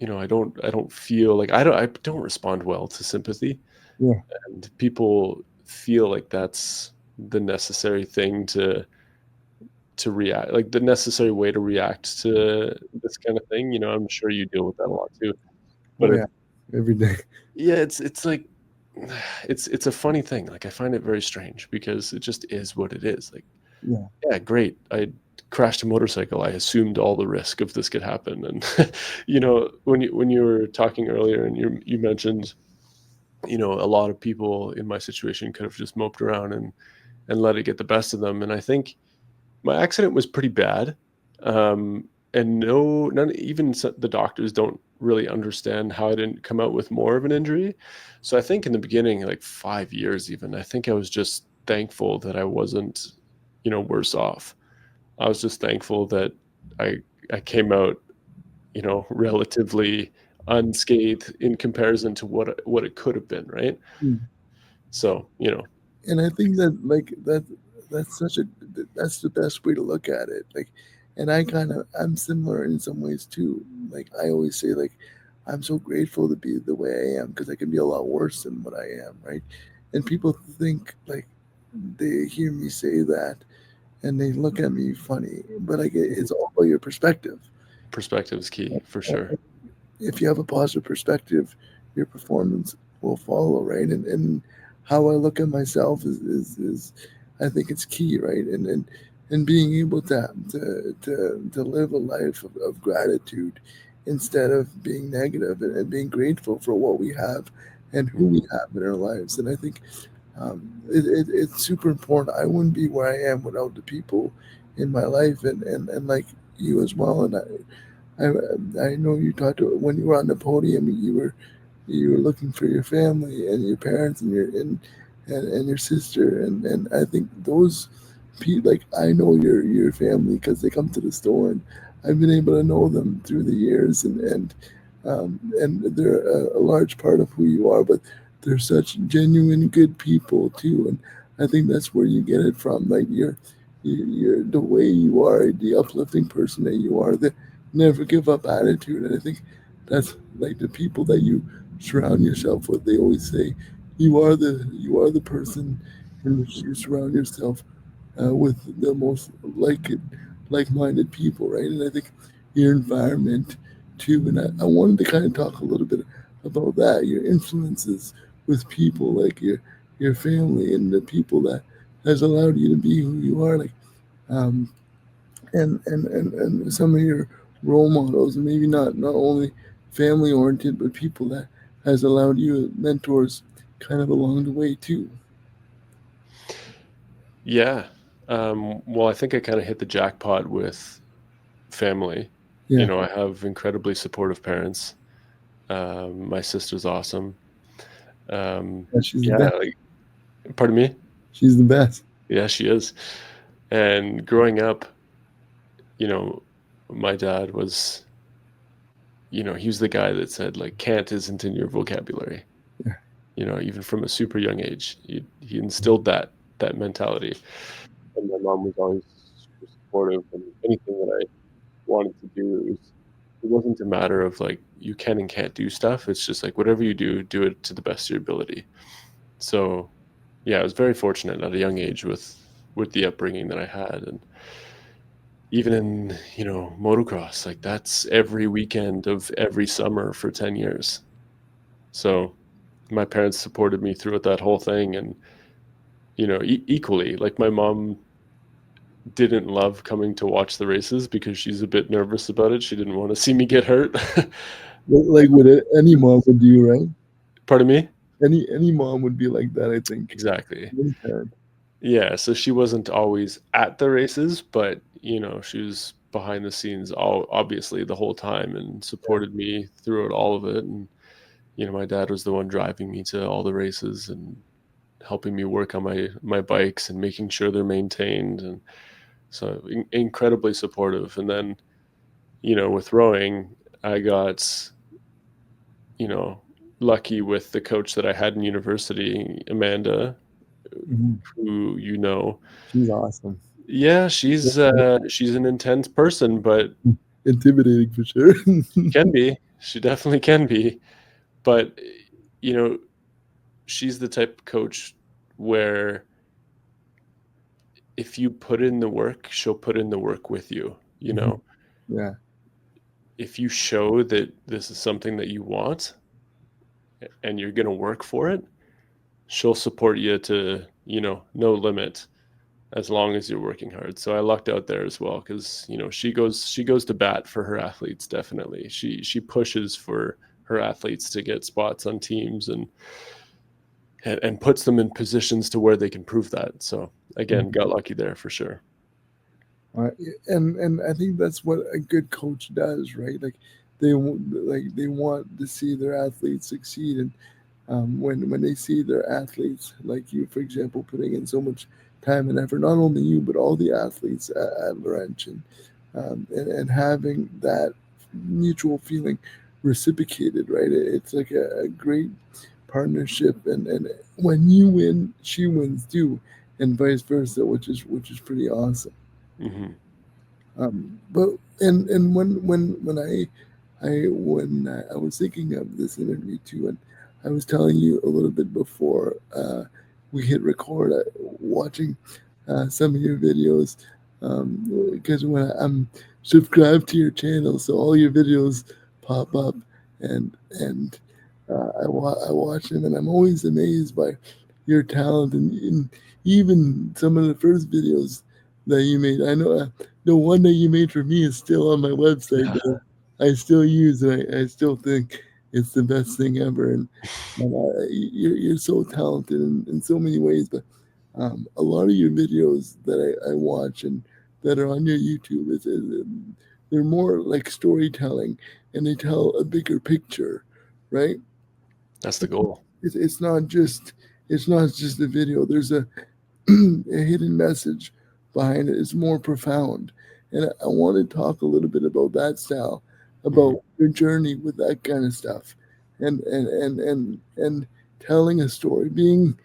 I don't feel like I don't respond well to sympathy,
Yeah,
and people feel like that's the necessary thing to react, like the necessary way to react to this kind of thing. I'm sure you deal with that a lot too.
oh
But
yeah, every day.
yeah, it's like it's a funny thing. Like I find it very strange because it just is what it is. Like,
Yeah,
yeah, great. I crashed a motorcycle. I assumed all the risk of this could happen. And when you were talking earlier and you mentioned, a lot of people in my situation could have just moped around and let it get the best of them. And I think my accident was pretty bad. And no, none, even the doctors don't really understand how I didn't come out with more of an injury. So I think in the beginning, like 5 years, even, I think I was just thankful that I wasn't, worse off. I was just thankful that I I came out, relatively unscathed in comparison to what it could have been, right?
mm.
So,
And I think that that's such a that's the best way to look at it. Like, and I'm similar in some ways too. Like I always say, like I'm so grateful to be the way I am because I can be a lot worse than what I am, right? And people think like they hear me say that and they look at me funny, but like
mhm,
it's all about your perspective.
perspective is key for sure.
If you have a positive perspective, your performance will follow, right? And how I look at myself is I think it's key, right? And being able to live a life of gratitude instead of being negative and being grateful for what we have and who we
Mhm,
have in our lives. And I think it's super important. I wouldn't be where I am without the people in my life and like you as well. And I know you talked to when you were on the podium. You were looking for your family and your parents and your sister and I think those people like I know your family because they come to the store and I've been able to know them through the years and they're a large part of who you are, but they're such genuine good people too, and I think that's where you get it from. Like you're the way you are, the uplifting person that you are, the never give up attitude. And I think that's like the people that you surround yourself with. They always say you are the person in which you surround yourself with the most like-minded people, right? And I think your environment too. And I wanted to kind of talk a little bit about that, your influences with people, like your family and the people that has allowed you to be who you are, like um, and some of your role models, and maybe not only family oriented, but people that has allowed you mentors kind of along the way too.
Yeah. Well, I think I kind of hit the jackpot with family.
Yeah,
I have incredibly supportive parents. My sister's awesome.
yeah, she's the
Yeah,
best.
like, pardon me?
She's the best.
Yeah, she is. And growing up, you know, my dad was, he was the guy that said, like, can't isn't in your vocabulary.
Yeah.
Even from a super young age, he instilled that mentality. And my mom was always super supportive, and anything that I wanted to do, it wasn't a matter of like you can and can't do stuff. It's just like whatever you do it to the best of your ability. So yeah, I was very fortunate at a young age with the upbringing that I had. And even in motocross, like that's every weekend of every summer for 10 years. So my parents supported me throughout that whole thing. And equally, like my mom didn't love coming to watch the races because she's a bit nervous about it. She didn't want to see me get hurt.
Like what any mom would do, right?
Pardon me?
Any mom would be like that, I think.
Exactly.
Any parent.
Yeah, so she wasn't always at the races, but she was behind the scenes all obviously the whole time and
Yeah.
supported me throughout all of it. And my dad was the one driving me to all the races and helping me work on my bikes and making sure they're maintained. And so incredibly supportive. And then with rowing, I got you know lucky with the coach that I had in university, Amanda,
Mhm.
who
She's awesome.
yeah, she's an intense person, but
Intimidating for sure.
can be. She definitely can be. But you know, she's the type of coach where if you put in the work, she'll put in the work with you.
Mhm. Yeah.
If you show that this is something that you want and you're going to work for it, she'll support you to, no limit as long as you're working hard. So I lucked out there as well because she goes to bat for her athletes. Definitely, she pushes for her athletes to get spots on teams and puts them in positions to where they can prove that. So again, got lucky there for sure.
Uh, and I think that's what a good coach does, right? Like they want to see their athletes succeed, and when they see their athletes, like you, for example, putting in so much time and effort, not only you but all the athletes at Laurentian, and having that mutual feeling reciprocated, right? It's like a great partnership, and when you win, she wins too, and vice versa, which is pretty awesome.
Hmm.
But and when I was thinking of this interview too, and I was telling you a little bit before we hit record, watching some of your videos, because when I'm subscribed to your channel, so all your videos pop up, and I watch them, and I'm always amazed by your talent, and even some of the first videos that you made. I know the one that you made for me is still on my website that I still use, and I still think it's the best thing ever. And you're so talented in so many ways, but a lot of your videos that I watch and that are on your YouTube they're more like storytelling, and they tell a bigger picture, right?
That's the goal.
It's not just a video. There's a hidden message behind it. It's more profound. And I want to talk a little bit about that style,
Hmm.
about your journey with that kind of stuff, and telling a story, being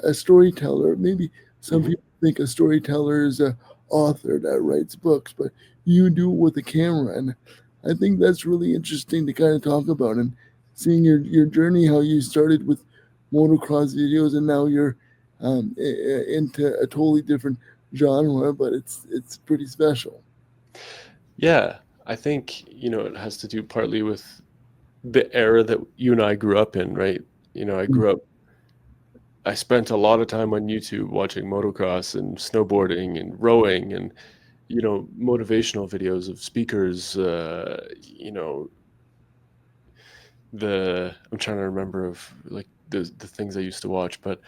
a storyteller. Maybe some
Hmm.
people think a storyteller is a author that writes books, but you do it with a camera, and I think that's really interesting to kind of talk about, and seeing your journey, how you started with motocross videos, and now you're into a totally different genre, but it's pretty special.
Yeah, I think, it has to do partly with the era that you and I grew up in, right? I spent a lot of time on YouTube watching motocross and snowboarding and rowing and, motivational videos of speakers, I'm trying to remember of like the things I used to watch, but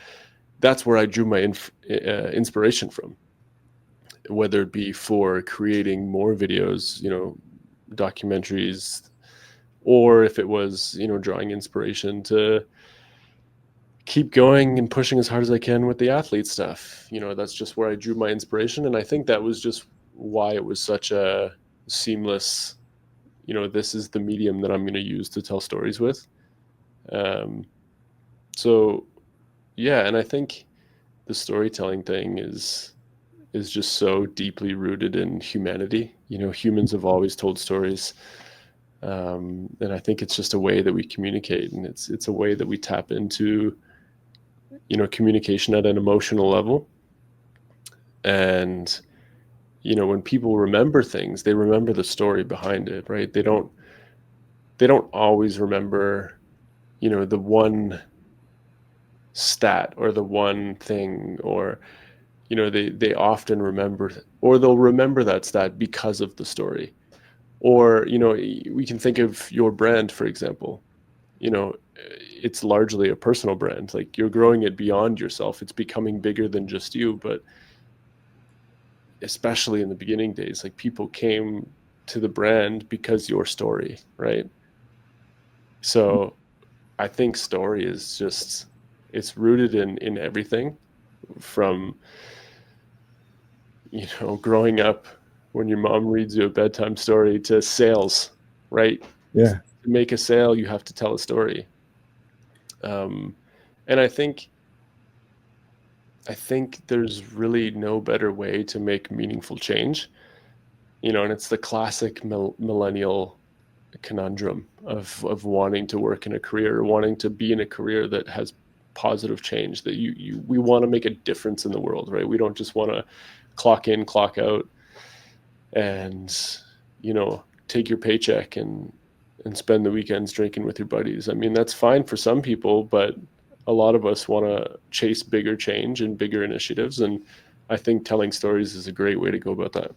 that's where I drew my inspiration from, whether it be for creating more videos, documentaries, or if it was, drawing inspiration to keep going and pushing as hard as I can with the athlete stuff. That's just where I drew my inspiration. And I think that was just why it was such a seamless, this is the medium that I'm going to use to tell stories with. Um, so yeah, and I think the storytelling thing is just so deeply rooted in humanity. Humans have always told stories. And I think it's just a way that we communicate, and it's a way that we tap into, communication at an emotional level. And, when people remember things, they remember the story behind it, right? They don't always remember, the one stat or the one thing, or, they often remember, or they'll remember that stat because of the story. Or, we can think of your brand, for example. It's largely a personal brand. Like, you're growing it beyond yourself. It's becoming bigger than just you. But especially in the beginning days, like, people came to the brand because your story, right? So I think story is just, it's rooted in everything from, growing up when your mom reads you a bedtime story to sales, right?
Yeah.
To make a sale, you have to tell a story. Um, and I think there's really no better way to make meaningful change, and it's the classic millennial conundrum of wanting to work in a career, wanting to be in a career that has positive change, that we want to make a difference in the world, right? We don't just want to clock in, clock out, and, take your paycheck and spend the weekends drinking with your buddies. I mean, that's fine for some people, but a lot of us want to chase bigger change and bigger initiatives. And I think telling stories is a great way to go about that.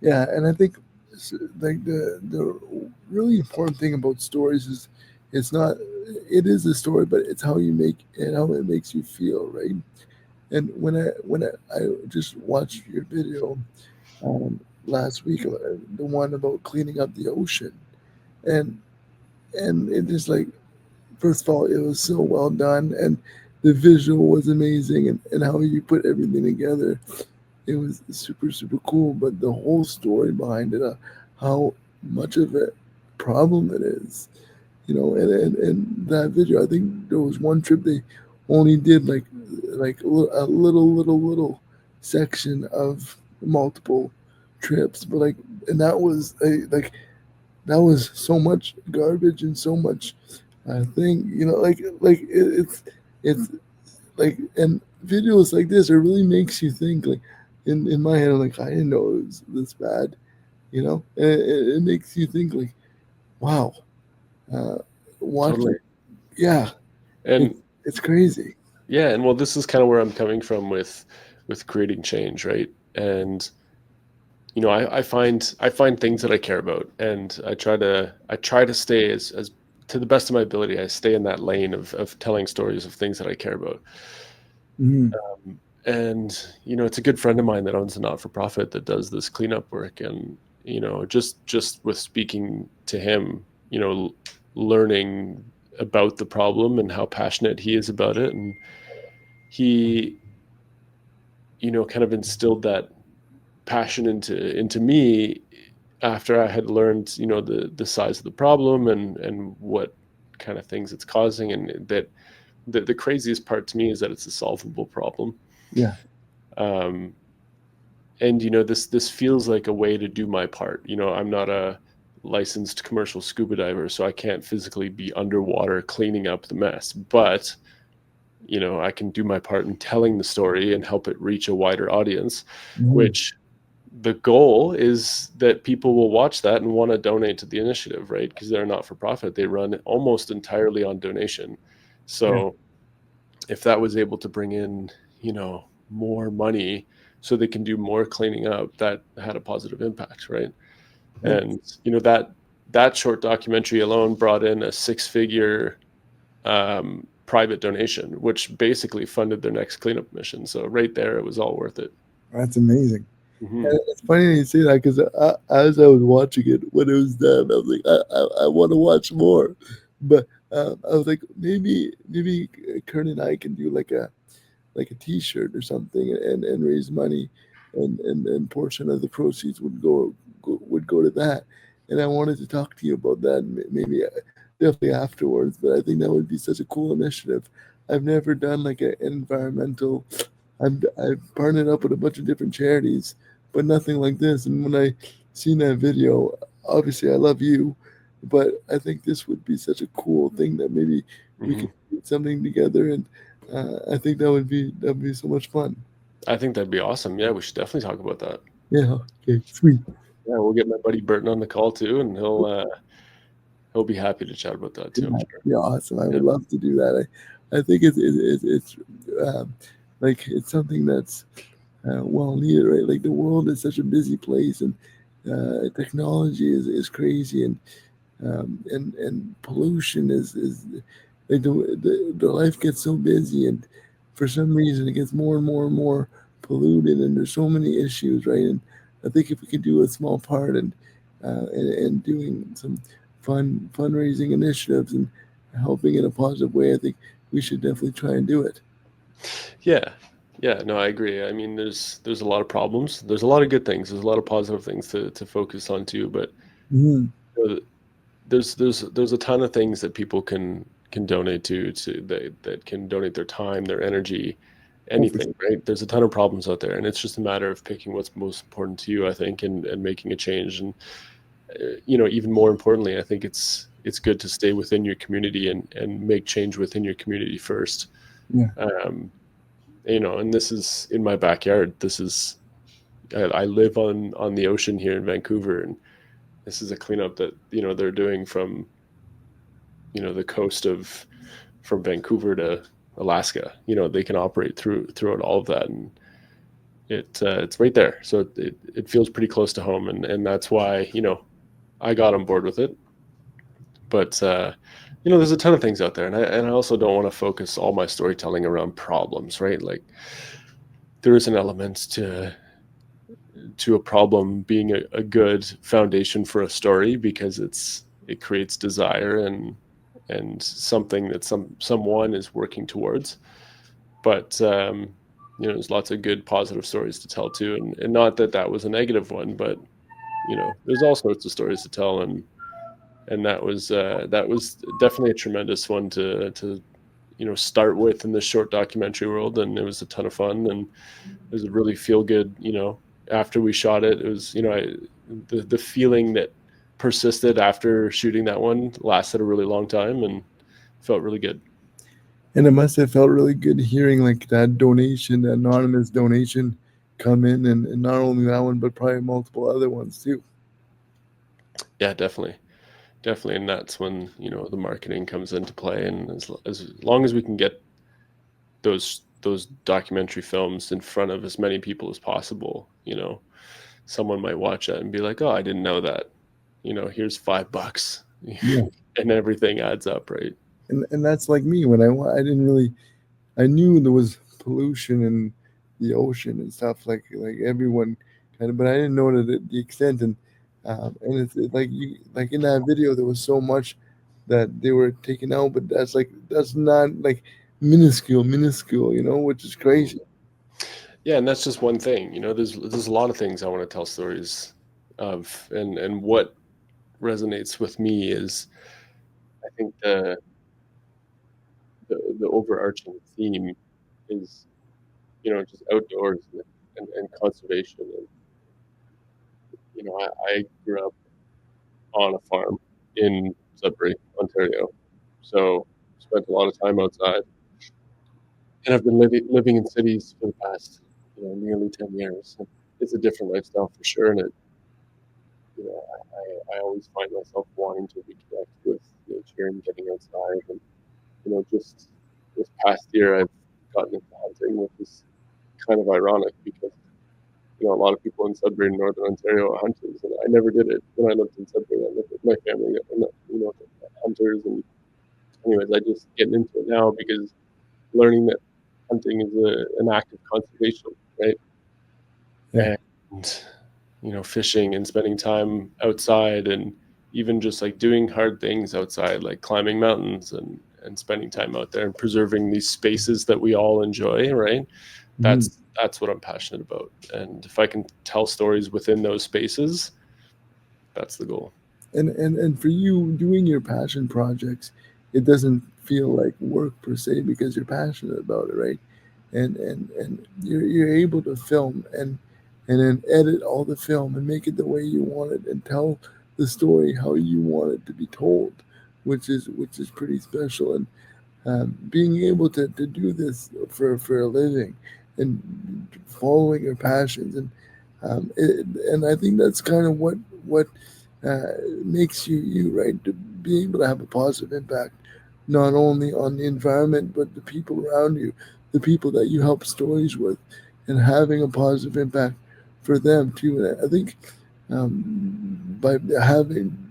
Yeah, and I think like the really important thing about stories is it's not it is a story, but it's how you make and how it makes you feel, right? And I just watched your video last week, the one about cleaning up the ocean, and it just like, first of all, it was so well done, and the visual was amazing, and how you put everything together, it was super cool. But the whole story behind it, how much of a problem it is, and that video, I think there was one trip they only did like a little section of multiple trips, but like, and that was like that was so much garbage and so much thing, it's like, and videos like this, it really makes you think. Like, in my head, I'm like, I didn't know it was this bad, and it makes you think like, wow, uh,
Totally.
watching, yeah,
And
it's crazy.
yeah, and well, this is kind of where I'm coming from with creating change, right? And, I find things that I care about, and I try to stay as to the best of my ability. I stay in that lane of telling stories of things that I care about.
Mhm.
And, it's a good friend of mine that owns a not-for-profit that does this cleanup work. And, just with speaking to him, learning about the problem and how passionate he is about it. And he, kind of instilled that passion into me after I had learned, the size of the problem and what kind of things it's causing. And that the craziest part to me is that it's a solvable problem.
Yeah.
Um, and this feels like a way to do my part. I'm not a licensed commercial scuba diver, so I can't physically be underwater cleaning up the mess, but I can do my part in telling the story and help it reach a wider audience,
Mhm.
which the goal is that people will watch that and want to donate to the initiative, right? Because they're not for profit. They run almost entirely on donation.
Yeah,
So if that was able to bring in, more money so they can do more cleaning up, that had a positive impact, right?
that's
And that short documentary alone brought in a six-figure private donation, which basically funded their next cleanup mission. So right there, it was all worth it.
that's amazing.
Hmm.
And it's funny that you say that because as I was watching it when it was done, I was like, I want to watch more. But I was like, maybe Kern and I can do like a T-shirt or something and raise money, and portion of the proceeds would go to that. And I wanted to talk to you about that, maybe definitely afterwards. But I think that would be such a cool initiative. I've never done like an environmental. I've partnered up with a bunch of different charities, but nothing like this. And when I seen that video, obviously I love you, but I think this would be such a cool thing that maybe we could
Hmm.
put something together, and I think that would be so much fun.
I think that'd be awesome. Yeah, we should definitely talk about that.
Yeah. Okay. Sweet.
Yeah, we'll get my buddy Burton on the call too, and he'll be happy to chat about that too, I'm
Yeah.
sure.
Yeah. Awesome. I
Yeah.
would love to do that. I think it's um, like it's something that's well needed, right? Like the world is such a busy place, and technology is crazy, and pollution is like the life gets so busy, and for some reason it gets more and more and more polluted, and there's so many issues, right? And I think if we could do a small part, and doing some fundraising initiatives and helping in a positive way, I think we should definitely try and do it.
Yeah. Yeah, no, I agree. I mean, there's a lot of problems. There's a lot of good things. There's a lot of positive things to focus on too, but
Mm-hmm.
uh, there's a ton of things that people can donate to that can donate their time, their energy,
Oh, for
anything, right? There's a ton of problems out there, and it's just a matter of picking what's most important to you, I think, and making a change. And even more importantly, I think it's good to stay within your community and make change within your community first.
yeah.
Um, and this is in my backyard. This is I live on the ocean here in Vancouver, and this is a cleanup that they're doing from the coast of from Vancouver to Alaska. They can operate throughout all of that, and it's right there. So it feels pretty close to home, and that's why I got on board with it. But there's a ton of things out there, and I also don't want to focus all my storytelling around problems, right? Like there is an element to a problem being a good foundation for a story because it creates desire and something that someone is working towards. But there's lots of good positive stories to tell too, and not that that was a negative one, but there's all sorts of stories to tell, and that was definitely a tremendous one to start with in this short documentary world, and it was a ton of fun, and it was a really feel good. After we shot it, it was the feeling that persisted after shooting that one lasted a really long time and felt really good.
And it must have felt really good hearing like that donation, that anonymous donation, come in, and not only that one, but probably multiple other ones too.
Yeah, definitely, and that's when the marketing comes into play, and as long as we can get those documentary films in front of as many people as possible, someone might watch that and be like, oh, I didn't know that. Here's $5.
Yeah.
And everything adds up, right?
And that's like me when I didn't really, I knew there was pollution in the ocean and stuff, like everyone kind of, but I didn't know the extent. And it's like you, like in that video there was so much that they were taking out, but that's not like minuscule, which is
Mhm.
crazy.
Yeah, and that's just one thing. There's a lot of things I want to tell stories of, and what resonates with me is I think the overarching theme is just outdoors and conservation. And I grew up on a farm in Sudbury, Ontario, so spent a lot of time outside, and I've been living in cities for the past nearly 10 years. And it's a different lifestyle for sure, and I always find myself wanting to reconnect with nature and getting outside. And just this past year, I've gotten into hunting, which is kind of ironic because a lot of people in Sudbury, Northern Ontario, are hunters, and I never did it when I lived in Sudbury. I lived with my family, and hunters, and anyways, I just getting into it now because learning that hunting is an act of conservation, right?
Yeah.
And fishing and spending time outside, and even just like doing hard things outside, like climbing mountains and spending time out there and preserving these spaces that we all enjoy, right?
Mhm.
That's what I'm passionate about. And if I can tell stories within those spaces, that's the goal.
And for you doing your passion projects, it doesn't feel like work per se because you're passionate about it, right? And you're able to film and then edit all the film and make it the way you want it and tell the story how you want it to be told, which is pretty special. And being able to do this for a living and following your passions and I think that's kind of what makes you right to be able to have a positive impact not only on the environment but the people around you, the people that you help stories with, and having a positive impact for them too. And I think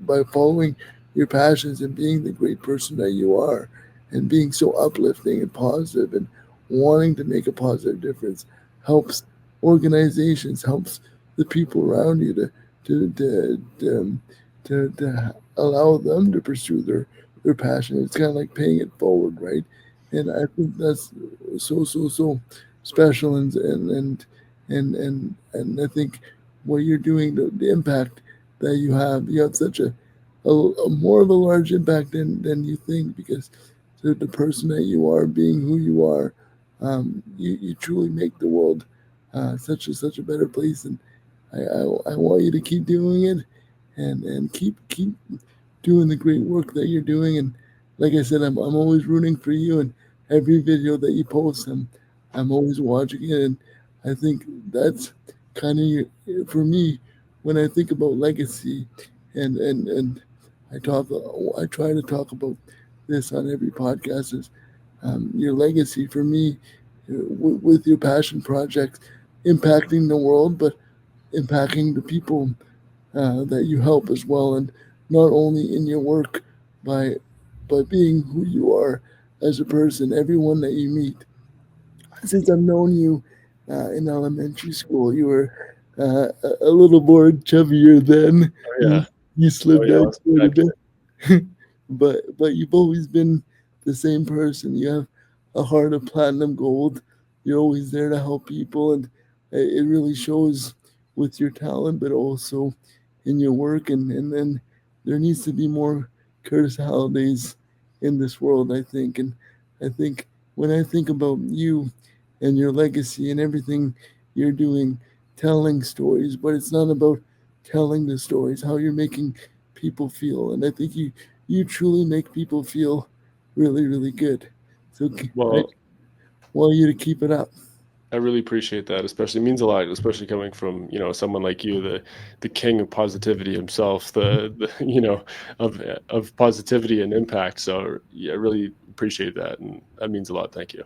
by following your passions and being the great person that you are and being so uplifting and positive and wanting to make a positive difference helps organizations, helps the people around you to allow them to pursue their passion. It's kind of like paying it forward, right? And I think that's so special and I think what you're doing, the impact that you have such a more of a large impact than you think because the person that you are, being who you are, you truly make the world such a better place. And I want you to keep doing it and keep doing the great work that you're doing. And like I said, I'm always rooting for you. And every video that you post, I'm always watching it. And I think that's kind of for me when I think about legacy, and I try to talk about this on every podcast is your legacy for me with your passion projects, impacting the world, but impacting the people that you help as well, and not only in your work by by being who you are as a person. Everyone that you meet, since I've known you in elementary school, you were a little more chubbier then.
Oh
You
yeah,
you
oh
slipped
yeah,
out
that's
quite
a
a
fat kid.
bit, but you've always been the same person. You have a heart of platinum gold. You're always there to help people, and it really shows with your talent, but also in your work. And then there needs to be more Curtis Hallidays in this world, I think. And I think when I think about you and your legacy and everything you're doing, telling stories, but it's not about telling the stories, how you're making people feel. And I think you truly make people feel really good. So I
Well,
want you to keep it up.
I really appreciate that. Especially, it means a lot, especially coming from someone like you, the king of positivity himself, the of positivity and impact. So yeah, I really appreciate that, and that means a lot. Thank you.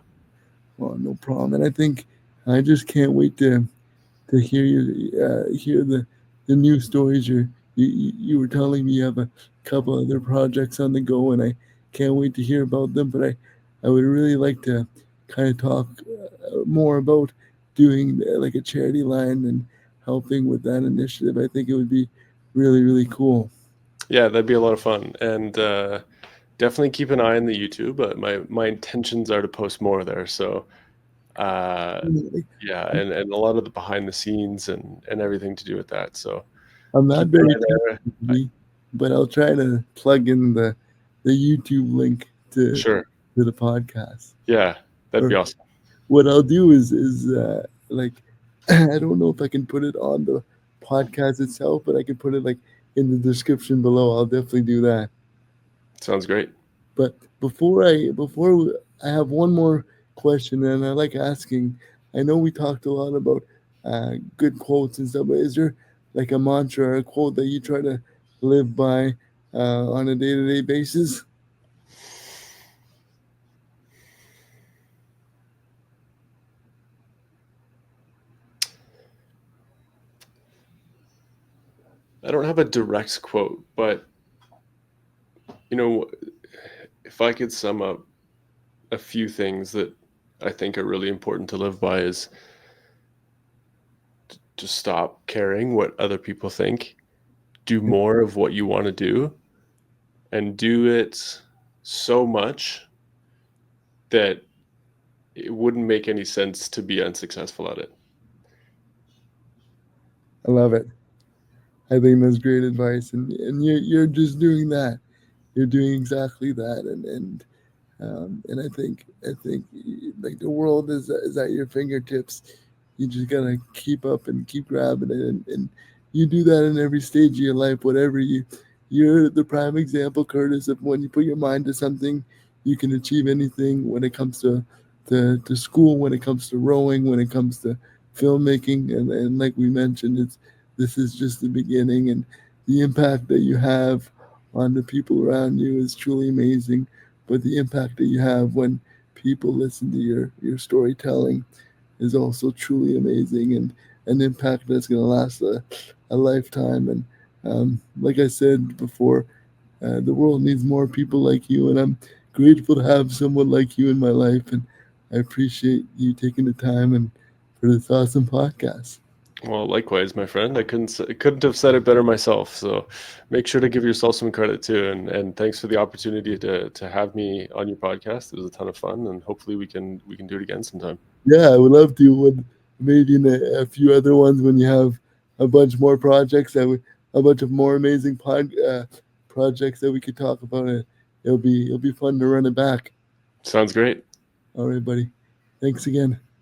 Well, no problem. And I think I just can't wait to hear hear the new stories you were telling me you have a couple other projects on the go, and I can't wait to hear about them. But I would really like to kind of talk more about doing like a charity line and helping with that initiative. I think it would be really cool.
Yeah, that'd be a lot of fun, and definitely keep an eye on the YouTube. But my intentions are to post more there. So uh, yeah, and a lot of the behind the scenes and everything to do with that. So
I'm not
keep an
very
eye there.
technically, but I'll try to plug in the YouTube link
Sure.
to the podcast.
Yeah, that'd be
Or
awesome.
what I'll do is like I don't know if I can put it on the podcast itself, but I can put it like in the description below. I'll definitely do that.
Sounds great.
But before I have one more question, and I like asking. I know we talked a lot about good quotes and stuff, but is there like a mantra or a quote that you try to live by on a day-to-day basis?
I don't have a direct quote, but you know, if I could sum up a few things that I think are really important to live by is to stop caring what other people think, do more of what you want to do, and do it so much that it wouldn't make any sense to be unsuccessful at it.
I love it. I think that's great advice, and you're just doing that. You're doing exactly that, and I think like the world is at your fingertips. You just gotta keep up and keep grabbing it, and you do that in every stage of your life. Whatever you're the prime example, Curtis, of when you put your mind to something, you can achieve anything. When it comes to school, when it comes to rowing, when it comes to filmmaking, and like we mentioned, it's this is just the beginning, and the impact that you have on the people around you is truly amazing. But the impact that you have when people listen to your storytelling is also truly amazing, and an impact that's going to last a lifetime. And like I said before, the world needs more people like you, and I'm grateful to have someone like you in my life. And I appreciate you taking the time and for this awesome podcast.
Well, likewise, my friend. I couldn't have said it better myself. So make sure to give yourself some credit too. And thanks for the opportunity to have me on your podcast. It was a ton of fun, and hopefully we can do it again sometime.
Yeah, I would love to. When maybe in a few other ones when you have a bunch more projects a bunch of more amazing projects that we could talk about. It'll be fun to run it back.
Sounds great.
All right, buddy. Thanks again.